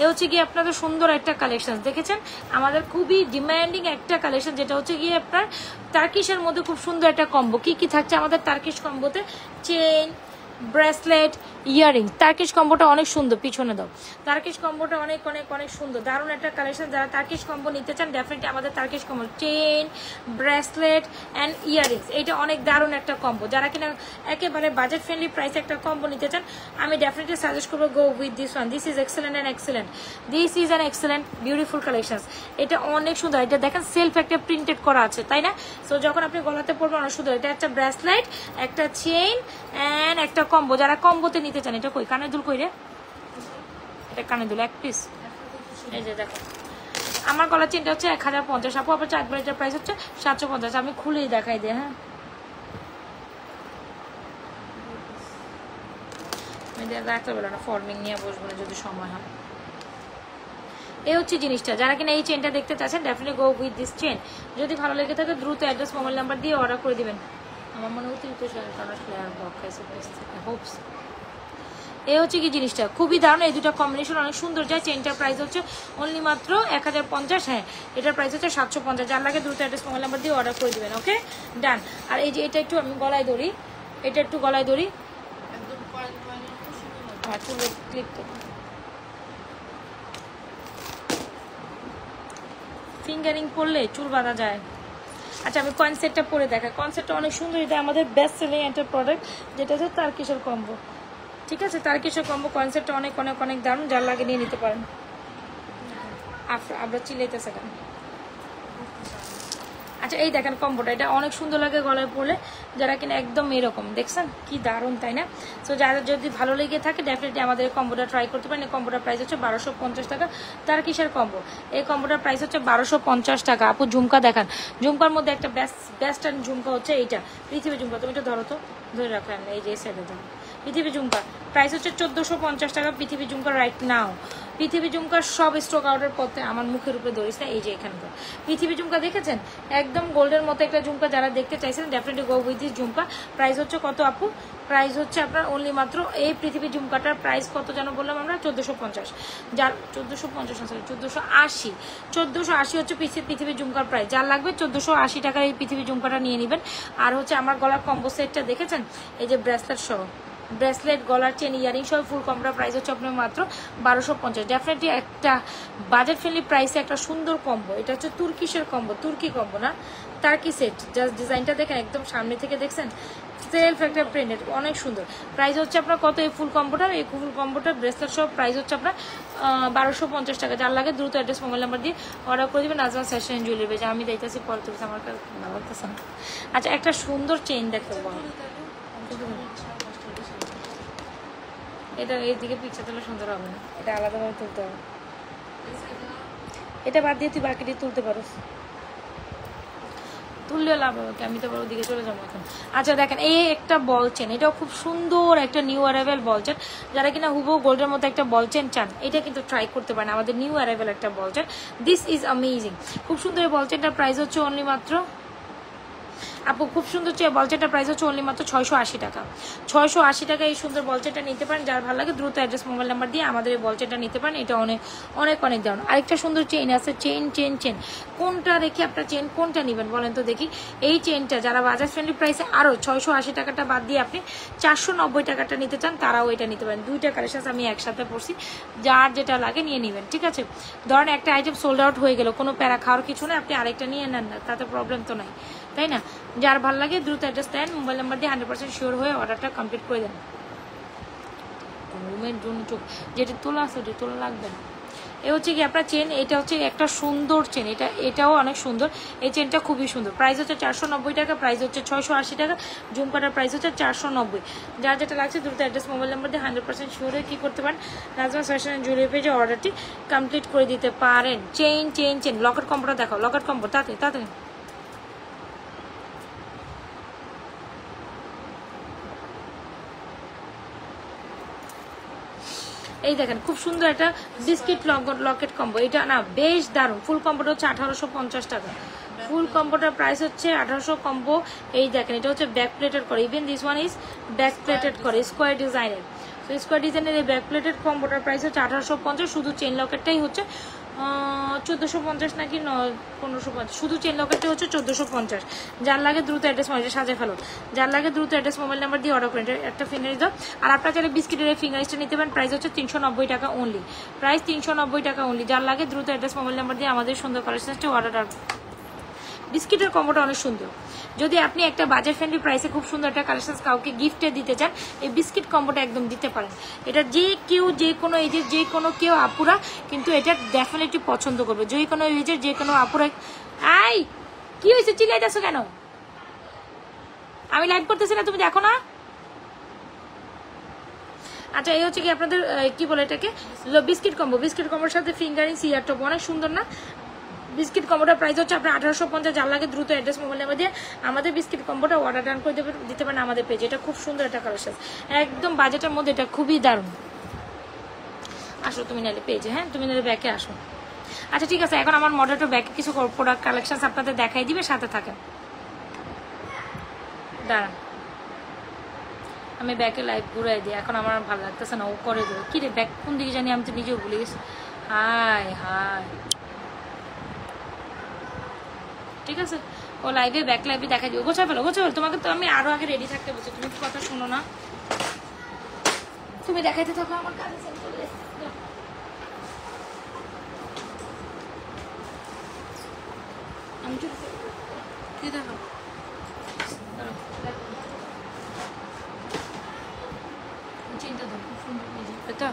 এ হচ্ছে কি আপনাদের সুন্দর একটা কালেকশন, দেখেছেন? আমাদের খুবই ডিমান্ডিং একটা কালেকশন, যেটা হচ্ছে গিয়ে আপনার টার্কিশের মধ্যে খুব সুন্দর একটা কম্বো। কি থাকছে আমাদের টার্কিশ কম্বোতে? Chain, bracelet, earring. টার্কিশ কম্বোটা অনেক সুন্দর, পিছনে দাও। টার্কিশ কম্বোটা অনেক অনেক অনেক সুন্দর, দারুণ একটা কালেকশন। যারা টার্কিশ কম্বো নিতে চান, ডেফিনেটলি আমাদের Turkish combo, chain, bracelet and earrings, এটা অনেক দারুণ একটা কম্বো। যারা কিনা একেবারে বাজেট ফ্রেন্ডলি প্রাইসে একটা কম্বো নিতে চান, আমি ডেফিনেটলি সাজেস্ট করবো go with this one. This is excellent and excellent, this is an excellent beautiful collection. এটা অনেক সুন্দর, এটা দেখেন সেলফ একটা প্রিন্টেড করা আছে, তাই না? সো যখন আপনি গলাতে পরবেন অনেক সুন্দর। এটা একটা ব্রেসলেট, একটা চেইন অ্যান্ড একটা কম্বো। যারা কম্বোতে নিতে চান, এটা কই কানের দুল, কই রে? এটা কানের দুল 1 পিস। এই যে দেখো, আমার গলার চেনটা হচ্ছে 1050, আপু আবার চার ব্রেডের প্রাইস হচ্ছে 750। আমি খুলেই দেখাই দিই, হ্যাঁ, আমি রাখতে পারবো না, ফর্মিং নিয়ে বসবো না যদি সময় হয়। এই হচ্ছে জিনিসটা। যারা কিনা এই চেনটা দেখতে চাচ্ছেন, definitely go with this chain. যদি ভালো লেগে থাকে দ্রুত অ্যাড্রেস, মোবাইল নাম্বার দিয়ে অর্ডার করে দিবেন। আমার মনে অতিরিক্ত হোপস। এই হচ্ছে কি জিনিসটা, খুবই দারুণ। এই দুটো কম্বিনেশন অনেক সুন্দর যায়। চেনটার প্রাইস হচ্ছে অনলি মাত্র 1050, হ্যাঁ, এটার প্রাইস হচ্ছে 750। যার লাগে দ্রুত অ্যাড্রেস, মোবাইল নাম্বার দিয়ে অর্ডার করে দিবেন, ওকে? ডান। আর এই যে এটা একটু আমি গলায় ধরি, এটা একটু গলায় ধরি, হ্যাঁ, চুলে ক্লিপ তো, ফিঙ্গারিং করলে চুল বাঁধা যায়। আচ্ছা, আমি কনসেপ্টটা পরে দেখা, কনসেপ্টটা অনেক সুন্দর। এটা আমাদের বেস্ট সেলিং একটা প্রোডাক্ট, যেটা হচ্ছে টার্কিশের কম্বো, ঠিক আছে? টার্কিশের কম্বো কনসেপ্টটা অনেক অনেক অনেক দারুণ, যার লাগে নিয়ে নিতে পারেন। আমরা চিলাইতেছে কেন? আচ্ছা, এই দেখেন কম্বোটা, এটা অনেক সুন্দর লাগে গলায় পরলে। যারা কিনা একদম এরকম, দেখছেন কি দারুণ, তাই না? সো যারা যদি ভালো লেগে থাকে, ডেফিনেটলি আমাদের এই কম্বোটা ট্রাই করতে পারেন। এই কম্বোটার প্রাইস হচ্ছে 1250 টাকা। টার্কিশের কম্বো, এই কম্বোটার প্রাইস হচ্ছে 1250 টাকা। আপু ঝুমকা দেখান। ঝুমকার মধ্যে একটা বেস্ট ঝুমকা হচ্ছে এইটা, পৃথিবী ঝুমকা। তুমি এটা ধরো তো, ধরে রাখো, আমি এই যে সাইডে ধরো। পৃথিবী ঝুমকা প্রাইস হচ্ছে 1450 টাকা। পৃথিবী ঝুমকা রাইট নাও, পৃথিবী ঝুমকার সব স্টক আউটের পথে। আমার মুখের উপরে ধরিস না, এই যে এখানকার পৃথিবী ঝুমকা দেখেছেন, একদম গোল্ডের মতো একটা ঝুমকা। যারা দেখতে চাইছেন, definitely go with this jhumka. Price হচ্ছে কত আপু? প্রাইস হচ্ছে আপনার অনলি মাত্র, এই পৃথিবী ঝুমকাটার প্রাইস কত যেন বললাম আমরা? 1450। যার 1450 না, সরি 1480। 1480 হচ্ছে পৃথিবী ঝুমকার প্রাইস। যার লাগবে 1480 টাকার এই পৃথিবী ঝুমকাটা নিয়ে নেবেন। আর হচ্ছে আমার গলার কম্বো সেটটা দেখেছেন, এই যে ব্রেসলেট সহ, ব্রেসলেট, গলার চেন, ইয়ারিং সব ফুল কম্বোটা প্রাইস হচ্ছে আপনার মাত্র 1250। ডেফিনেটলি একটা বাজেট ফ্রেন্ডলি প্রাইসে একটা সুন্দর কম্বো। এটা হচ্ছে তুর্কিশের কম্বো, তুর্কি কম্বো না, টার্কি সেট। জাস্ট ডিজাইনটা দেখেন, একদম সামনে থেকে দেখছেন সেলফ একটা প্রিন্টেড, অনেক সুন্দর। প্রাইস হচ্ছে আপনার কত এই ফুল কম্বোটার? এই ফুল কম্বোটার ব্রেসলেট সব প্রাইস হচ্ছে আপনার 1250 টাকা। যার লাগে দ্রুত অ্যাড্রেস মোবাইল নাম্বার দিয়ে অর্ডার করে দেবেন নাজমা ফ্যাশন অ্যান্ড জুয়েলারি পেজে। আমি দেখতেছি পরে তুলছি, আমার কাছে ভালো লাগতেছে না। আচ্ছা একটা সুন্দর চেইন দেখতে পাবো, এটা এইদিকে পিকচার তুলে সুন্দর হবে না, এটা আলাদাভাবে তুলতে হবে। এটা বাদ দিয়ে তুই বাকিটি তুলতে পারোস, তুললেও লাভ হবে, আমি তো ওদিকে চলে যাবো এখন। আচ্ছা দেখেন এই একটা বল চেন, এটাও খুব সুন্দর একটা নিউ অ্যারাইভেল বল চেন। যারা কিনা হুবহু গোল্ডের মতো একটা বল চেন চান, এটা কিন্তু ট্রাই করতে পারেন, আমাদের নিউ অ্যারাইভেল একটা বল চেন। দিস ইজ অ্যামেজিং, খুব সুন্দর। এই বল চেনটার প্রাইস হচ্ছে অনলি মাত্র, আপু খুব সুন্দর বলচেনটার প্রাইস হচ্ছে অনলি মাত্র 680 টাকা। 680 টাকা এই সুন্দর বলচেনটা নিতে পারেন। যার ভালো লাগে দ্রুত অ্যাড্রেস মোবাইল নাম্বার দিয়ে আমাদের এই বলচেনটা নিতে পারেন। এটা অনেক অনেক অনেক দারুণ। আরেকটা সুন্দর চেইন আছে, চেন কোনটা রেখে আপনার চেন কোনটা নেবেন বলেন তো দেখি। এই চেনটা যারা বাজার ফ্রেন্ডলি প্রাইসে আরও 680 টাকাটা বাদ দিয়ে আপনি 490 টাকাটা নিতে চান, তারাও এটা নিতে পারেন। দুইটা কালেকশন আমি একসাথে পড়ছি, যার যেটা লাগে নিয়ে নেবেন, ঠিক আছে। ধরেন একটা আইটেম সোল্ড আউট হয়ে গেল, কোনো প্যারা খাওয়ার কিছু না, আপনি আরেকটা নিয়ে নেন না, তাতে প্রবলেম তো নাই, তাই না। যার ভালো লাগে দ্রুত অ্যাড্রেস দেন, মোবাইল নাম্বার দিয়ে 100% শিওর হয়ে অর্ডারটা কমপ্লিট করে দেন। রুমের জন্য চোখ যেটা তোলা আছে ওটা তোলা লাগবে না। এ হচ্ছে কি আপনার চেন, এটা হচ্ছে একটা সুন্দর চেন, এটাও অনেক সুন্দর। এই চেনটা খুবই সুন্দর, প্রাইস হচ্ছে 490 টাকা, প্রাইস হচ্ছে 680 টাকা। ঝুমকাটার প্রাইস হচ্ছে 490। যার যেটা লাগছে দ্রুত অ্যাড্রেস মোবাইল নাম্বার দিয়ে 100% শিওর হয়ে কী করতে পারেন, নাজমা ফ্যাশন অ্যান্ড জুয়েলারি পেজে অর্ডারটি কমপ্লিট করে দিতে পারেন। চেন লকেট কম্বোটা দেখাও, লকেট কম্বো তাতে এই দেখেন খুব সুন্দর একটা বিস্কিট লকেট কম্বো। এটা না বেশ দারুণ। ফুল কম্বোটা হচ্ছে 1850 টাকা। ফুল কম্বোটার প্রাইস হচ্ছে 1800 কম্বো। এই দেখেন এটা হচ্ছে ব্যাক প্লেটেড করে, even this one is back plated করে স্কোয়ার ডিজাইনের। তো স্কোয়ার ডিজাইনের এই ব্যাক প্লেটেড কম্বোটার প্রাইস হচ্ছে 1850। শুধু চেন লকেটটাই হচ্ছে 1450 নাকি 1550, শুধু চেন লকেটটা হচ্ছে 1450। যার লাগে দ্রুত অ্যাড্রেস মোবাইল সাজে ফেলো, যার লাগে দ্রুত অ্যাড্রেস মোবাইল নাম্বার দিয়ে অর্ডার করেন। একটা ফিঙ্গারিজ দাও। আর আপনার চাইলে বিস্কিটের এই ফিঙ্গারিজটা নিতে পারেন, প্রাইস হচ্ছে 390 টাকা অনলি, প্রাইস 390 টাকা অনলি। যার লাগে দ্রুত অ্যাড্রেস মোবাইল নাম্বার দিয়ে আমাদের সুন্দর কালেকশনটা অর্ডার। বিস্কিটের কম্বোটা অনেক সুন্দর। যদি আপনি একটা বাজার ফ্রেন্ডলি প্রাইসে খুব সুন্দর একটা কালেকশন কাউকে গিফটে দিতে চান, এই বিস্কিট কম্বোটা একদম দিতে পারেন। এটা যে কেউ যে কোনো এজের যে কোনো কেউ আপুরা কিন্তু এটা ডেফিনেটলি পছন্দ করবে, যে কোনো এজের যে কোনো আপুরা। আই কি হয়েছে, চিল্লাইতেছো কেন? আমি লাইভ করতেছি না, তুমি দেখো না? আচ্ছা এই হচ্ছে কি আপনাদের কি বলে এটাকে বিস্কিট কম্বো। বিস্কিট কম্বোর সাথে ফিঙ্গারিং সিয়ার টপ অনেক সুন্দর না? বিস্কিট কম্বোটার প্রাইস হচ্ছে আপনার 1850। যার লাগে দ্রুত অ্যাড্রেস মোবাইল নাম্বার দিয়ে আমাদের বিস্কিট কম্বোটা অর্ডার ডান করে দিতে পারেন আমাদের পেজে। এটা খুব সুন্দর একটা কালেকশন, একদম বাজেটের মধ্যে, এটা খুবই দারুণ। আসো তুমি নাহলে পেজে, হ্যাঁ তুমি নাহলে ব্যাকে আসো। আচ্ছা ঠিক আছে, এখন আমার মডারেটর ব্যাকে কিছু প্রোডাক্ট কালেকশন আপনাদের দেখাই দিবে, সাথে থাকেন। দাঁড়ান আমি ব্যাকে লাইভ ঘুরাই দিই, এখন আমার ভালো লাগতেছে না, ও করে দেবো। কি রে ব্যাক কোন দিকে জানি, আমি তো নিজেও ভুলে গেছি। হাই ঠিক আছে, ও লাইভে ব্যাক লাইভে দেখা দিও। গোছা ফেলো তোমাকে তো আমি আরো আগে রেডি থাকতে বলছি, তুমি কথা শোনো না, তুমি দেখাইতে থাকো আমার কাজে। আমি কি দেখো চিন্তা দেখো সুন্দর এটা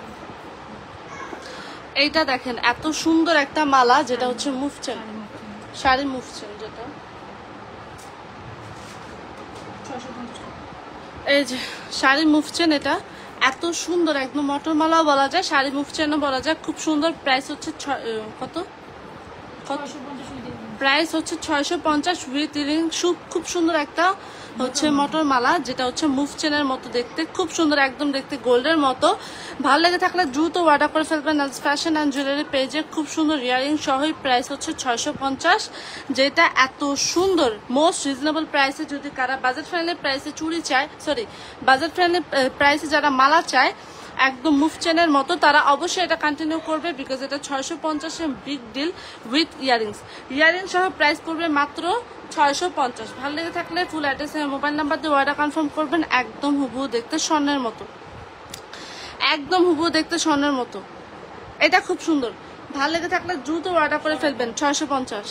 এইটা দেখেন এত সুন্দর একটা মালা, যেটা হচ্ছে move chain, sari move chain, যেটা এই যে শাড়ি মুভ চেন। এটা এত সুন্দর, একদম মটর মালাও বলা যায়, শাড়ি মুভ চেনও বলা যায়। খুব সুন্দর। প্রাইস হচ্ছে কত প্রাইস হচ্ছে 650 উইথ রিং। খুব সুন্দর একটা হচ্ছে মটর মালা, যেটা হচ্ছে মুভ চেনের মতো দেখতে, খুব সুন্দর, একদম দেখতে গোল্ডের মতো। ভালো লেগে থাকলে দ্রুত অর্ডার করে ফেলবেন নাজমা ফ্যাশন অ্যান্ড জুয়েলারি পেজে। খুব সুন্দর ইয়ারিং সহই প্রাইস হচ্ছে 650, যেটা এত সুন্দর মোস্ট রিজনেবল প্রাইসে। যদি কারা বাজেট ফ্রেন্ডলি প্রাইসে চুড়ি চায়, বাজেট ফ্রেন্ডলি প্রাইসে যারা মালা চায় একদম মুভ চেনের মতো, তারা অবশ্যই এটা কন্টিনিউ করবে, বিকজ এটা 650 বিগ ডিল উইথ ইয়ারিং সহ প্রাইস পড়বে মাত্র 650। ভালো লেগে থাকলে ফুল অ্যাড্রেস মোবাইল নাম্বার দিয়ে অর্ডার কনফার্ম করবেন। একদম হুবহু দেখতে স্বর্ণের মতো, একদম হুবহু দেখতে স্বর্ণের মতো। এটা খুব সুন্দর। ভালো লেগে থাকলে দ্রুত অর্ডার করে ফেলবেন। 650।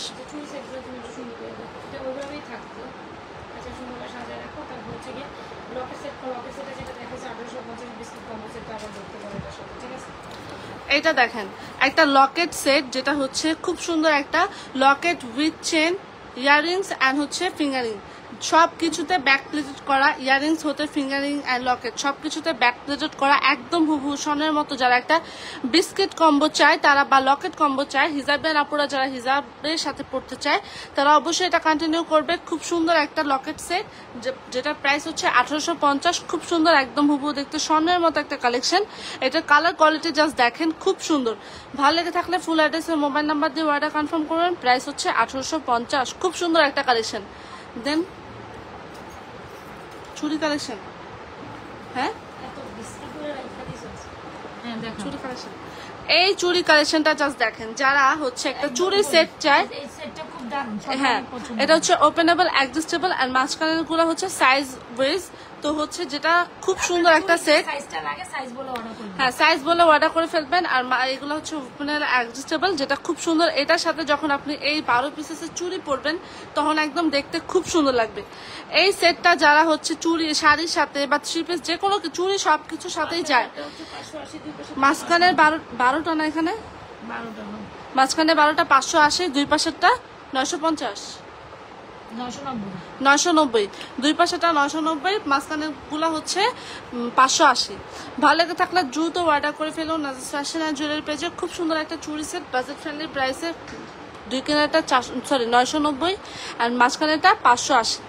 এটা দেখেন একটা লকেট সেট, যেটা হচ্ছে খুব সুন্দর একটা Locket with chain, earrings and হচ্ছে ফিঙ্গারিং, সব কিছুতে ব্যাক প্লেটেড করা, ইয়াররিংস হতে ফিঙ্গারিং অ্যান্ড লকেট সব কিছুতে ব্যাক প্লেটেড করা, একদম হুবহু স্বর্ণের মতো। যারা একটা বিস্কিট কম্বো চায় তারা, বা লকেট কম্বো চায়, হিজাবের আপুরা যারা হিজাবের সাথে পড়তে চায় তারা অবশ্যই এটা কন্টিনিউ করবে। খুব সুন্দর একটা লকেট সেট, যেটার প্রাইস হচ্ছে 1850। খুব সুন্দর, একদম হুবহু দেখতে স্বর্ণের মতো একটা কালেকশন। এটার কালার কোয়ালিটি জাস্ট দেখেন, খুব সুন্দর। ভালো লেগে থাকলে ফুল অ্যাড্রেস ও মোবাইল নাম্বার দিয়ে অর্ডার কনফার্ম করবেন। প্রাইস হচ্ছে 1850। খুব সুন্দর একটা কালেকশন। দেন চুড়ি কালেকশন, হ্যাঁ চুড়ি কালেকশন, এই চুড়ি কালেকশনটা জাস্ট দেখেন। যারা হচ্ছে একটা চুড়ি সেট চায়, হ্যাঁ এটা হচ্ছে ওপেনেবল, অ্যাডজাস্টেবল আর মাঝখানের গুলো হচ্ছে সাইজ ওয়েজ। তো হচ্ছে যেটা খুব সুন্দর একটা সেট, হ্যাঁ সাইজ বলে অর্ডার করে ফেলবেন। আর এগুলো হচ্ছে ওপেনেবল অ্যাডজাস্টেবল, যেটা খুব সুন্দর। এটার সাথে যখন আপনি এই 12 পিসের চুড়ি পরবেন তখন একদম দেখতে খুব সুন্দর লাগবে। এই সেটটা যারা হচ্ছে চুড়ি শাড়ির সাথে বা 3 পিস যে কোনো চুড়ি সবকিছুর সাথেই যায়। মাঝখানের 12টা না, এখানে মাঝখানে 12টা 580, দুই পাশেরটা 950, 990, দুই পাশেটা 990, মাঝখানের গুলা হচ্ছে 580। ভালো লেগে থাকলে দ্রুত অর্ডার করে ফেলুন নাজিস ফ্যাশন অ্যান্ড জুয়েলারি পেজে। খুব সুন্দর একটা চুড়ি সেট, বাজেট ফ্রেন্ডলি প্রাইসে। দুই কেনারটা 990 আর মাঝখানেরটা 580।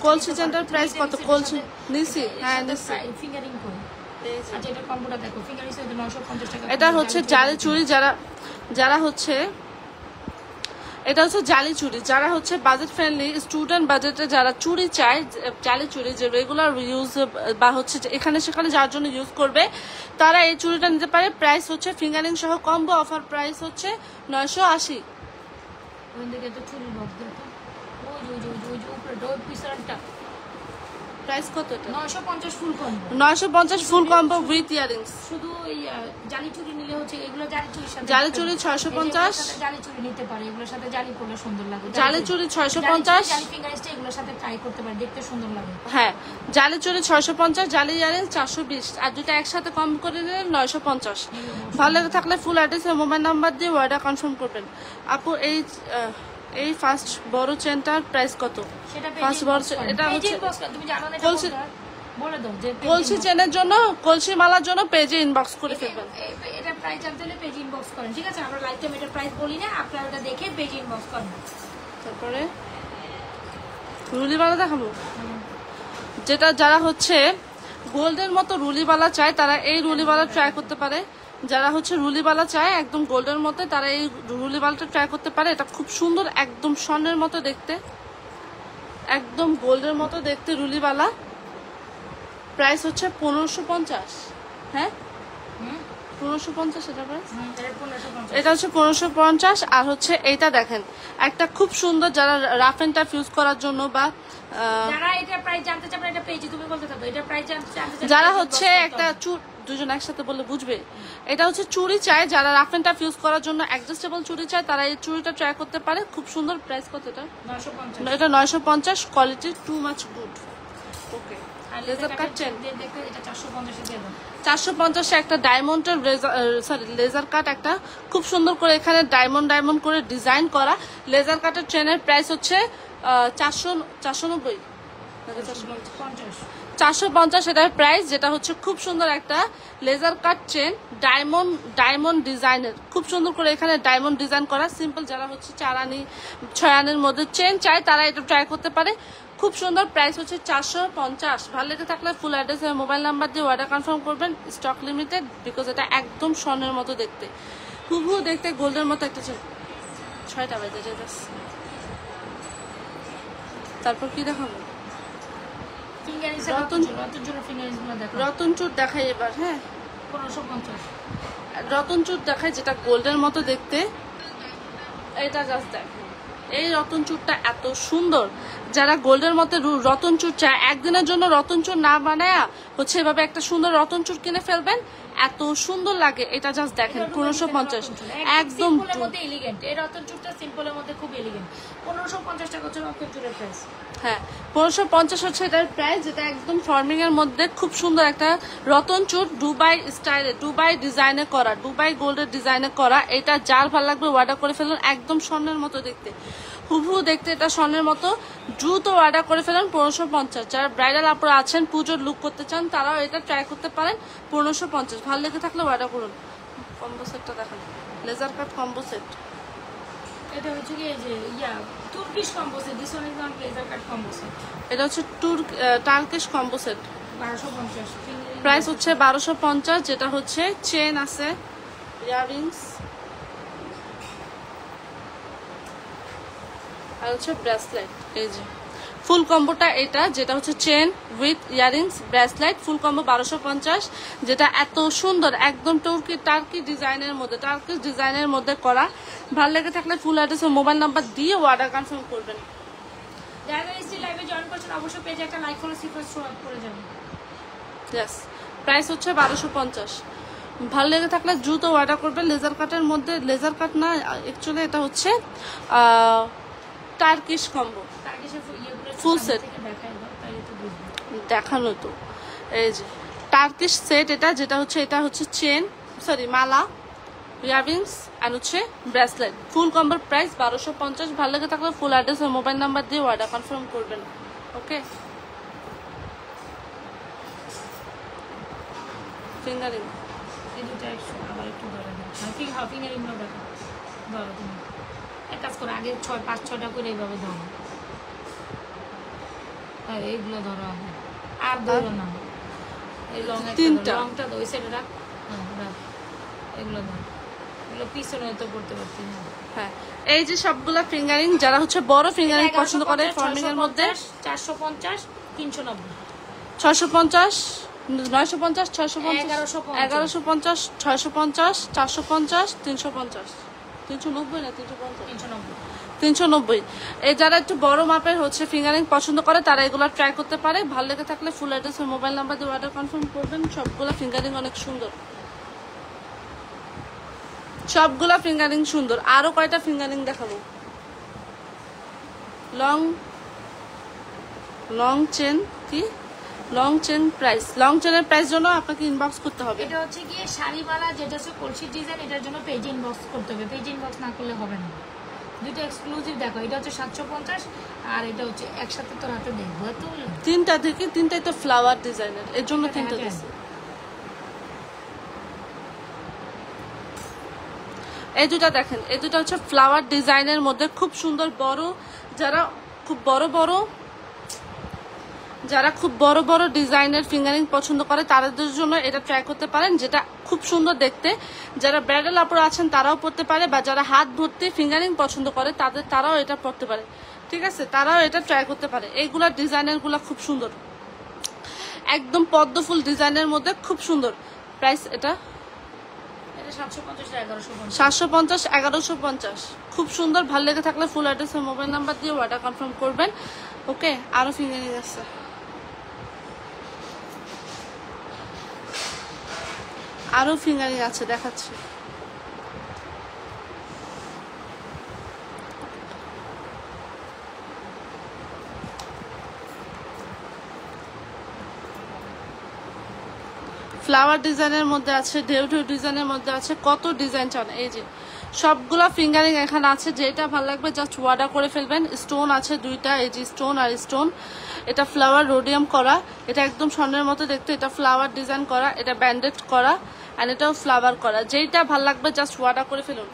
কলসি চেনটার প্রাইস কত? কলসি নিছি, হ্যাঁ নিছি। এটা হচ্ছে জালি চুড়ি, যারা হচ্ছে এটা হচ্ছে জালি চুড়ি, যারা হচ্ছে বাজেট ফ্রেন্ডলি স্টুডেন্ট বাজেটে যারা চুড়ি চায়, জালি চুড়ি যে রেগুলার ইউজ বা হচ্ছে এখানে সেখানে যার জন্য ইউজ করবে, তারা এই চুড়িটা নিতে পারে। প্রাইস হচ্ছে ফিঙ্গারিং সহ কম্বো অফার প্রাইস হচ্ছে 980। প্রাইস কত এটা? 950 ফুল combo, 950 full combo with earrings. শুধু এই জালি চুড়ি নিলে হচ্ছে এগুলো জালি চুড়ির সাথে, জালি চুড়ি 650, জালি চুড়ি নিতে পারে, এগুলোর সাথে জালি পরলে সুন্দর লাগে। জালি চুড়ি 650, জালি ফিঙ্গারিংসটা এগুলোর সাথে ট্রাই করতে পারে, দেখতে সুন্দর লাগে। হ্যাঁ জালি চুড়ি 650, জালি ইয়ারিংস 420, আর দুটো একসাথে কম করে নিলে 950। ভালো লেগে থাকলে ফুল অ্যাড্রেস আর মোবাইল নাম্বার দিয়ে অর্ডার কনফার্ম করবেন। আপু এই ফার্স্ট বড় চেনটার প্রাইস কত? ফার্স্ট বড় এটা হচ্ছে তুমি জানো না, কলসি, বলে দাও যে কলসি চেনের জন্য, কলসি মালার জন্য পেজে ইনবক্স করে ফেলবেন। এটা প্রাইস জানতে হলে পেজ ইনবক্স করেন, ঠিক আছে? আমরা লাইভ টাইম এটা প্রাইস বলি না, আপনারা ওটা দেখে পেজ ইনবক্স করেন। তারপরে রুলিবালা দেখাবো, যেটা যারা হচ্ছে গোল্ডের মতো রুলিবালা চায় তারা এই রুলিবালা ট্রাই করতে পারে। যারা হচ্ছে রুলিবালা চায় একদম গোল্ডের মতো, তারা এই রুলিবালাটা ট্রাই করতে পারে। এটা খুব সুন্দর, একদম স্বর্ণের মতো দেখতে, একদম গোল্ডের মতো দেখতে রুলিবালা। প্রাইস হচ্ছে 1550, হ্যাঁ 1550 এটা প্রাইস। এটা হচ্ছে 1550। আর হচ্ছে এইটা দেখেন একটা খুব সুন্দর, যারা রাফ এন্ড টাফ ইউজ করার জন্য বা যারা এটা প্রাইস জানতে চান এটা পেজে তুমি বলতে থাকো, এটা প্রাইস জানতে চান, যারা হচ্ছে একটা দুজন একসাথে বললে বুঝবে। এটা হচ্ছে চুড়ি চায়, যারা রাফ এন্ড টাফ ইউজ করার জন্য অ্যাডজাস্টেবল চুড়ি চায় তারা এই চুড়িটা ট্রাই করতে পারে। খুব সুন্দর। প্রাইস কত এটা? 950। এটা 950, কোয়ালিটি টু মাচ গুড। ওকে, লেজার কাট চেন দেখো, এটা 450 দিয়ে দাও। 450 একটা ডায়মন্ডের লেজার কাট, একটা খুব সুন্দর করে এখানে ডায়মন্ড করে ডিজাইন করা লেজার কাটের চেনের প্রাইস হচ্ছে 490, 450 এটার প্রাইস। যেটা হচ্ছে খুব সুন্দর একটা লেজার কাট চেন, ডায়মন্ড ডিজাইনের, খুব সুন্দর করে এখানে ডায়মন্ড ডিজাইন করা। সিম্পল যারা হচ্ছে 4 আনি 6 আনির মধ্যে চেন চায় তারা এটা ট্রাই করতে পারে। খুব সুন্দর। প্রাইস হচ্ছে 450। ভালো লেগে থাকলে ফুল অ্যাড্রেস আর মোবাইল নাম্বার দিয়ে অর্ডার কনফার্ম করবেন। স্টক লিমিটেড, বিকজ এটা একদম স্বর্ণের মতো দেখতে, হুবহু দেখতে গোল্ডের মতো একটা চেন। 6টা বাজে যাচ্ছে। তারপর কি দেখাবো? রতন চুট দেখাই এবার। হ্যাঁ, 1550 রতন চুট দেখাই, যেটা গোল্ডের মতো দেখতে। এটা জাস্ট দেখো, এই রতন চুটটা এত সুন্দর। যারা গোল্ডের মতো রতন চুট চায়, একদিনের জন্য রতন চুট না বানায় হচ্ছে এভাবে একটা সুন্দর রতন চুট কিনে ফেলবেন। এত সুন্দর লাগে, এটা জাস্ট দেখেন 1550 একদম সিম্পলের মধ্যে এলিগেন্ট। এই রতন চুটটা সিম্পলের মধ্যে খুব এলিগেন্ট। 1550 টাকা হচ্ছে রতন চুটের প্রাইস। হ্যাঁ 1550 হচ্ছে এটার প্রাইস, যেটা একদম ফর্মিং এর মধ্যে খুব সুন্দর একটা রতন চুট, দুবাই স্টাইলে, দুবাই ডিজাইনে করা, দুবাই গোল্ডের ডিজাইনে করা। এটা যার ভালো লাগবে অর্ডার করে ফেলুন, একদম স্বর্ণের মতো দেখতে, হুবহু দেখতে এটা স্বর্ণের মতো। দ্রুত অর্ডার করে ফেলুন 1550। যারা ব্রাইডাল আপনারা আছেন, পুজোর লুক করতে চান, তারাও এটা ট্রাই করতে পারেন 1550। ভালো লেগে থাকলে অর্ডার করুন। কম্বো সেটটা দেখেন, লেজার কাট কম্বো সেট। এটা হচ্ছে কি এই যে Turkish combo set, this one is not laser cut combo set. এটা হচ্ছে টার্কিশ কম্বো সেট, 1250 প্রাইস হচ্ছে 1250। যেটা হচ্ছে চেন আছে, ইয়াররিংস আর হচ্ছে ব্রেসলেট। এই যে ফুল কম্বোটা এটা, যেটা হচ্ছে chain with earrings bracelet, full combo 1250। যেটা এত সুন্দর একদম টার্কি ডিজাইনের মধ্যে, টার্কি ডিজাইনের মধ্যে করা। ভালো লেগে থাকলে ফুল অ্যাড্রেস ও মোবাইল নাম্বার দিয়ে অর্ডার কনফার্ম করবেন। যারা স্টিল লাইভে জয়েন করছেন অবশ্যই পেজে একটা like follow sequence show up করে যাবেন। ইয়েস, প্রাইস হচ্ছে 1250। ভালো লেগে থাকলে দ্রুত অর্ডার করবেন। লেজার কাটের মধ্যে, লেজার কাট না অ্যাকচুয়ালি এটা হচ্ছে টার্কিশ কম্বো ফুল সেট দেখানো তো। এই যে টার্কিশ সেট এটা, যেটা হচ্ছে এটা হচ্ছে চেন মালা, ইয়াররিংস আর হচ্ছে ব্রেসলেট, ফুল কম্বোর প্রাইস 1250। ভালো লেগে থাকলে ফুল অ্যাড্রেস আর মোবাইল নাম্বার দিয়ে অর্ডার কনফার্ম করবেন। ওকে, ফিঙ্গারিং এই দুটো আবার একটু ধরে দেন, ফিঙ্গারিং গুলো দেখো, ধরো তুমি এক কাজ করো, আগে 5-6টা করে এইভাবে ধরো, এইগুলো ধরো আগে, আর ধরো না, এই লংটা ওই সাইডে রাখ, এগুলো ধরো, এগুলো পিছনে তো করতে পারছি না। হ্যাঁ, এই যে সবগুলা ফিঙ্গারিং, যারা হচ্ছে বড় ফিঙ্গারিং পছন্দ করে ফর্মিং এর মধ্যে 450, 390, 650, 950, 650, 1150, 650, 450, 350, 390 না 390। এই যারা একটু বড় মাপের হচ্ছে ফিঙ্গারিং পছন্দ করে তারা এগুলো ট্রাই করতে পারে। ভালো লেগে থাকলে ফুল অ্যাড্রেস আর মোবাইল নাম্বার দিয়ে অর্ডার কনফার্ম করবেন। সবগুলা ফিঙ্গারিং অনেক সুন্দর, সবগুলা ফিঙ্গারিং সুন্দর। আরো কয়টা ফিঙ্গারিং দেখাবো। লং চেন, কি লং চেন প্রাইস, লং চেনের প্রাইস জন্য আপনাকে ইনবক্স করতে হবে। এটা হচ্ছে গিয়ে শাড়িওয়ালা, যেটা হচ্ছে কলসি ডিজাইন, এটার জন্য পেজ ইনবক্স করতে হবে, পেজ ইনবক্স না করলে হবে না। দুটো এক্সক্লুসিভ দেখো, এটা হচ্ছে 750 আর এটা হচ্ছে একসাথে তোর হাতে দেখবো তো, তিনটা থেকে তিনটাই তো ফ্লাওয়ার ডিজাইনের, এর জন্য তিনটা দিচ্ছি। এই দুটা দেখেন, এই দুটা হচ্ছে ফ্লাওয়ার ডিজাইনের মধ্যে খুব সুন্দর বড়। যারা খুব বড় বড় ডিজাইনের ফিঙ্গারিং পছন্দ করে তাদের জন্য এটা ট্রাই করতে পারেন, যেটা খুব সুন্দর দেখতে। যারা ব্রাইডাল আপুরা আছেন তারাও পড়তে পারে, বা যারা হাত ভর্তি ফিঙ্গারিং পছন্দ করে তারাও এটা পড়তে পারে। ঠিক আছে, তারাও এটা ট্রাই করতে পারে। এইগুলা ডিজাইনের গুলা খুব সুন্দর, একদম পদ্ম ফুল ডিজাইনের মধ্যে খুব সুন্দর। প্রাইস এটা 750, 1150, খুব সুন্দর। ভালো লেগে থাকলে ফুল অ্যাড্রেস আর মোবাইল নাম্বার দিয়ে অর্ডার কনফার্ম করবেন। ওকে, আরো ফিঙ্গারিং আছে, আরো ফিঙ্গারিং আছে দেখাচ্ছি। ফ্লাওয়ার ডিজাইনের মধ্যে আছে, ঢেউ ডিজাইনের মধ্যে আছে, কত ডিজাইন চান। এই যে সবগুলা ফিঙ্গারিং এখানে আছে, যেটা ভালো লাগবে জাস্ট অর্ডার করে ফেলবেন। স্টোন আছে দুইটা, এই যে স্টোন আর স্টোন। এটা ফ্লাওয়ার রোডিয়াম করা, এটা একদম স্বর্ণের মতো দেখতে। এটা ফ্লাওয়ার ডিজাইন করা, এটা ব্যান্ডেড করা, অ্যান্ড এটাও ফ্লাওয়ার করা। যেইটা ভালো লাগবে জাস্ট অর্ডার করে ফেলুন,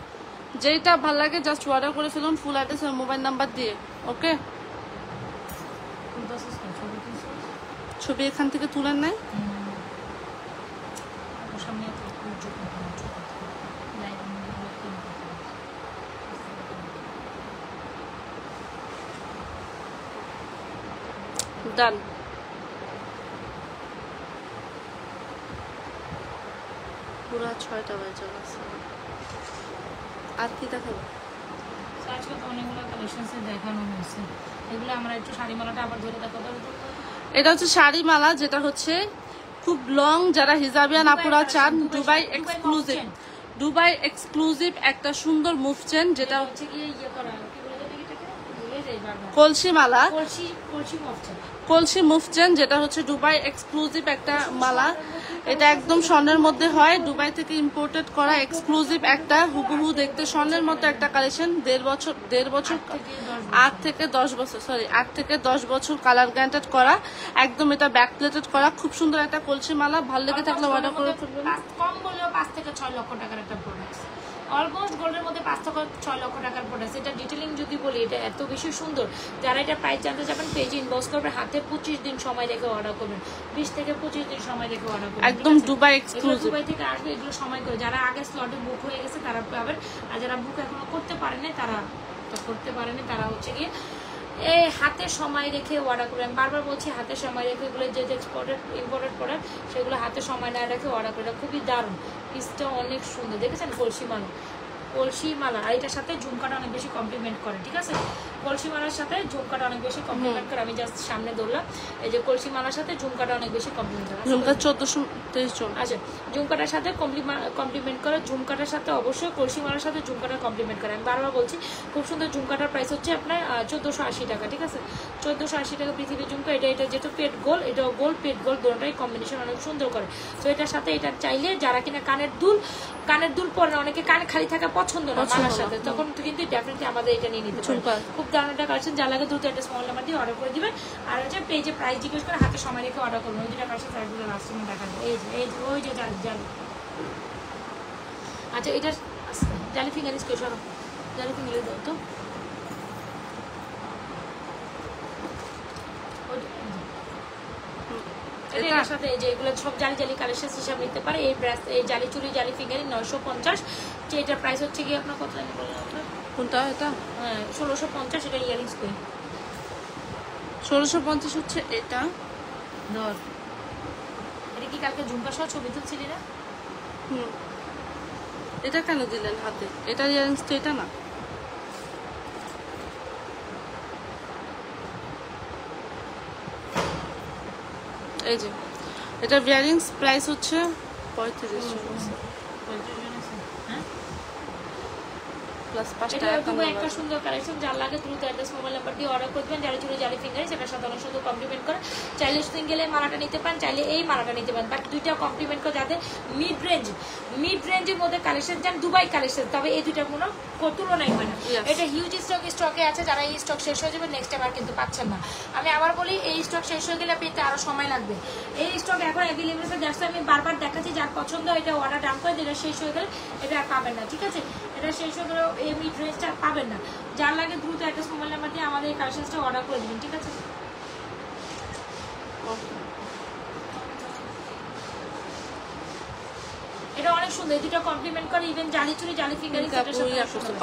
যেইটা ভালো লাগে জাস্ট অর্ডার করে ফেলুন ফুল অ্যাড্রেস আর মোবাইল নাম্বার দিয়ে। ওকে, ছবি এখান থেকে তুলেন নাই, ডান। পুরা 6টা বাজে আছে, আর কি দেখাবো? আজকে তো অনেকগুলো কালেকশন দেখানো হয়েছে, এগুলো আমরা একটু শাড়িমালাটা আবার ধরে দেখো। এটা হচ্ছে শাড়িমালা, যেটা হচ্ছে খুব লং যারা হিজাবিয়ান আপুরা চান, Dubai Dubai exclusive, move chain. Dubai exclusive একটা সুন্দর মুভ চেন, যেটা হচ্ছে গিয়ে ইয়ে করা কি বলে দেবে এটাকে, ভুলে যাই বারবার। কলসি মালা, কলসি কলসি মুভ চেন। কলসি মুভ চেন, যেটা হচ্ছে দুবাই এক্সক্লুসিভ একটা মালা। এটা একদম স্বর্ণের মধ্যে হয়, দুবাই থেকে ইম্পোর্টেড করা এক্সক্লুসিভ একটা হুবহু দেখতে স্বর্ণের মতো একটা কালেকশন। 1.5 বছর 8 থেকে 10 বছর, সরি 8 থেকে 10 বছর কালার গ্যারান্টেড করা, একদম এটা ব্যাক প্লেটেড করা। খুব সুন্দর একটা কলসি মালা, ভালো লেগে থাকলে অর্ডার করে ফেলবেন। কম বললেও 5 থেকে 6 লক্ষ টাকার একটা প্রোডাক্ট, অলমোস্ট গোল্ডের মধ্যে 5 থেকে 6 লক্ষ টাকার প্রোডাক্ট। এটা ডিটেলিং যদি বলি, এটা এত বেশি সুন্দর। যারা এটা প্রাইস জানতে যাবেন পেজে ইনবক্স করবেন, হাতে 25 দিন সময় রেখে অর্ডার করবেন, 20 থেকে 25 দিন সময় রেখে অর্ডার করবেন। একদম দুবাই এগুলো এক্সক্লুসিভ। দুবাই থেকে আসবে, এগুলো সময় করে। যারা আগে স্লটে বুক হয়ে গেছে তারা পাবেন, আর যারা বুক এখনো করতে পারেনি তারা হচ্ছে গিয়ে এই হাতে সময় রেখে অর্ডার করবেন। বারবার বলছি হাতে সময় রেখে, এগুলো যে এক্সপোর্টেড ইম্পোর্টেড প্রোডাক্ট সেগুলো হাতে সময় না রেখে অর্ডার করে। খুবই দারুণ, পিসটা অনেক সুন্দর, দেখেছেন কলসি মালা। আর এটার সাথে ঝুমকাটা অনেক বেশি কমপ্লিমেন্ট করে, ঠিক আছে? কলসি মালার সাথে ঝুমকাটা অনেক বেশি কমপ্লিমেন্ট করে। আমি জাস্ট সামনে ধরলাম, এই যে কলসি মালার সাথে ঝুমকাটা অনেক বেশি কমপ্লিমেন্ট করে। ঝুমকা 1423 জন। আচ্ছা, ঝুমকাটার সাথে কমপ্লিমেন্ট করে, ঝুমকাটার সাথে অবশ্যই কলসি মালার সাথে ঝুমকাটা কমপ্লিমেন্ট করে। আমি বারবার বলছি, খুব সুন্দর। ঝুমকাটার প্রাইস হচ্ছে আপনার 1480 টাকা, ঠিক আছে? 1480 টাকা পৃথিবীর ঝুমকা। এটা যেহেতু পেট গোল, এটাও গোল, পেট গোল দুটোটাই কম্বিনেশন অনেক সুন্দর করে। তো এটার সাথে এটা চাইলে যারা কিনা কানের দুল পরে না, অনেকে কানে খালি থাকা পছন্দ না মালার সাথে, তখন কিন্তু ডেফিনেটলি আমাদের এটা নিয়ে নিতে পারবেন। খুব দারুণ একটা কালেকশন। যা লাগে দ্রুত একটা স্মল নাম্বার দিয়ে অর্ডার করে দিবেন। আর হচ্ছে পেজে প্রাইস জিজ্ঞেস করে হাতে সময় রেখে অর্ডার করবেন। ওই দুটা কালেকশন প্রাইসগুলো লাস্ট টাইমে দেখা যায়। এই যে ওই যে জালি। আচ্ছা, এটা জালি ফিঙ্গারিস কে সরো, জালি ফিঙ্গারিস দাও তো। এটার সাথে এই যে এগুলো সব জালি কালেকশন হিসাব নিতে পারে। এই জালি চুড়ি, জালি ফিঙ্গারিং 950। যে এটার প্রাইস হচ্ছে কি আপনার কত জানি বললাম আপনার? কোনটা এটা? হ্যাঁ, 1650। এটা ইয়ারিংস কই? 1650 হচ্ছে এটা। ধর, এটা কি কালকে ঝুমকা সহ ছবি তুলছিলি না? এটা কেন দিলেন হাতে? এটা ইয়ারিংস তো এটা না। এই যে এটা ইয়ারিংস প্রাইস হচ্ছে 35 প্লাস 5 টাকা কম। একটা সুন্দর কালেকশন। যার লাগে দ্রুত অ্যাড্রেস মোবাইল নাম্বার দিয়ে অর্ডার করবেন। জালি চুড়ি, জালি ফিঙ্গারিং, সেটার সাথে অনেক সুন্দর কমপ্লিমেন্ট করে। চাইলে সিঙ্গেল এই মালাটা নিতে পারেন, চাইলে এই মালাটা নিতে পারেন, বাট দুইটা কমপ্লিমেন্ট করে। যাদের মিড রেঞ্জের মধ্যে কালেকশন চান, দুবাই কালেকশন, তবে এই দুইটা কোনো তুলনাই হয় না। এটা হিউজ স্টকে আছে। যারা এই স্টক শেষ হয়ে যাবে নেক্সট আবার কিন্তু পাচ্ছেন না। আমি আবার বলি, এই স্টক শেষ হয়ে গেলে পেতে আরো সময় লাগবে। এই স্টক এখন অ্যাভেলেবল আছে, জাস্ট আমি বারবার দেখাচ্ছি। যার পছন্দ এটা অর্ডার ডান করে, এটা শেষ হয়ে গেলে এটা আর পাবেন না, ঠিক আছে? এটা শেষ হয়ে গেলেও এই মিড রেঞ্জটা পাবেন না। যার লাগে দ্রুত অ্যাড্রেস মোবাইল নাম্বার দিয়ে আমাদের এই কালেকশনটা অর্ডার করে দিবেন, ঠিক আছে? এটা অনেক সুন্দর, দুটো কমপ্লিমেন্ট করে। ইভেন জালি চুড়ি, জালি ফিঙ্গারিং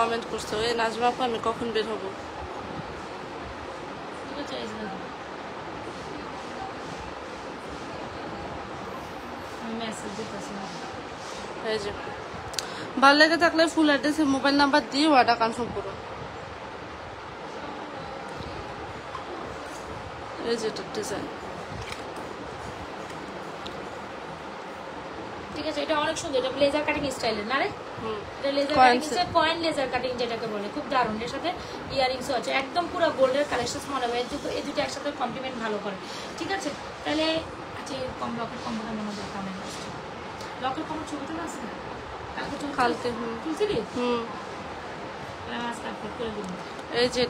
কমেন্ট করছো, এই নাজমা আপু আমি কখন বের হব? এই যে ভালো লেগে থাকলে ফুল অ্যাড্রেসে মোবাইল নাম্বার দিয়ে অর্ডার কনফার্ম করো। এই যে এটা ডিজাইন, ঠিক আছে? এটা অনেক সুন্দর। এটা লেজার কাটিং স্টাইলের না রে? এটা laser cutting style, point laser cutting যেটাকে বলে, খুব দারুণ। এর সাথে ইয়ারিংসও আছে, একদম পুরো গোল্ডের কালেকশন মনে হয়। এই দুটো একসাথে কমপ্লিমেন্ট ভালো করে, ঠিক আছে? তাহলে আচ্ছা, কম লকের কম্বোটা মনে হয় কামে আসছে। লকের কম্বো ছবিটা না আছে না কালকে তুলছিলি? এই যে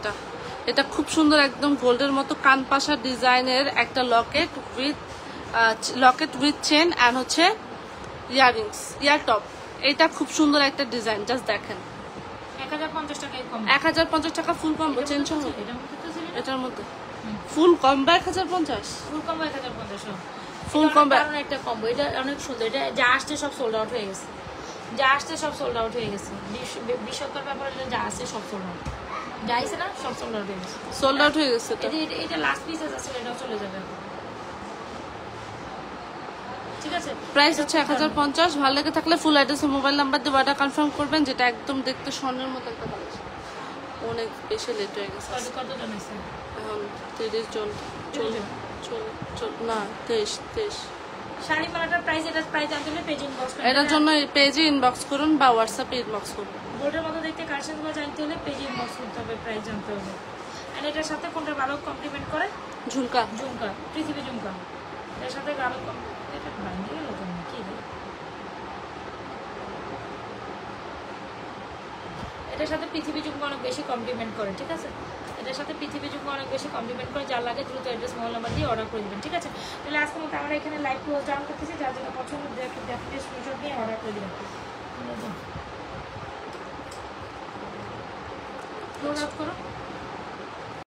এটা খুব সুন্দর, একদম গোল্ডের মতো কান পাশা ডিজাইনের একটা লকেট উইথ চেন অ্যান্ড হচ্ছে ইয়ারিংস, ইয়ার টপ। এটা খুব সুন্দর একটা ডিজাইন, জাস্ট দেখেন। 1050 টাকা ফুল কম্বো চেঞ্জ হবে এটার মধ্যে। ফুল কম্বো 1050, ফুল কম্বো 1050, ফুল কম্বো একটা কম্বো। এটা অনেক সুন্দর। এটা যা আসছে সব সোল্ড আউট হয়ে গেছে, বিশ্বকাপ ব্যাপারে যা আসছে সব সোল্ড আউট, যা আসছে না সব সোল্ড আউট হয়ে গেছে, এটা লাস্ট পিসেস আছে, এটাও চলে যাবে, ঠিক আছে? প্রাইস হচ্ছে 1050। ভালো লেগে থাকলে ফুল অ্যাড্রেস মোবাইল নাম্বার দিয়ে অর্ডার কনফার্ম করবেন। যেটা একদম দেখতে স্বর্ণের মতো একটা কালেকশন। অনেক বেশি লেট হয়ে গেছে, কতজন আছে এখন? 30 জন না 23 শাড়ি মালাটার প্রাইস, এটার প্রাইস জানতে হলে পেজ ইনবক্স করুন। এটার জন্য পেজে ইনবক্স করুন বা হোয়াটসঅ্যাপে ইনবক্স করুন। বোর্ডের মতো দেখতে কালেকশনগুলো জানতে হলে পেজ ইনবক্স করতে হবে, প্রাইস জানতে হবে। আর এটার সাথে কোনটা ভালো কমপ্লিমেন্ট করে? ঝুমকা, ঝুমকা, পৃথিবী ঝুমকা। এর সাথে ভালো এটা ভাঙিয়ে গেল কেন, কি রে? এটার সাথে পৃথিবী ঝুমকা অনেক বেশি কমপ্লিমেন্ট করে, ঠিক আছে? এটার সাথে পৃথিবী ঝুমকা অনেক বেশি কমপ্লিমেন্ট করে। যার লাগে দ্রুত অ্যাড্রেস মোবাইল নাম্বার দিয়ে অর্ডার করে দেবেন, ঠিক আছে? তাহলে আজকে মতো আমরা এখানে লাইভ ক্লোজ ডাউন করতেছি। যার জন্য পছন্দ দেখতে স্ক্রিনশট দিয়ে অর্ডার করে দেবেন। ক্লোজ আউট করো।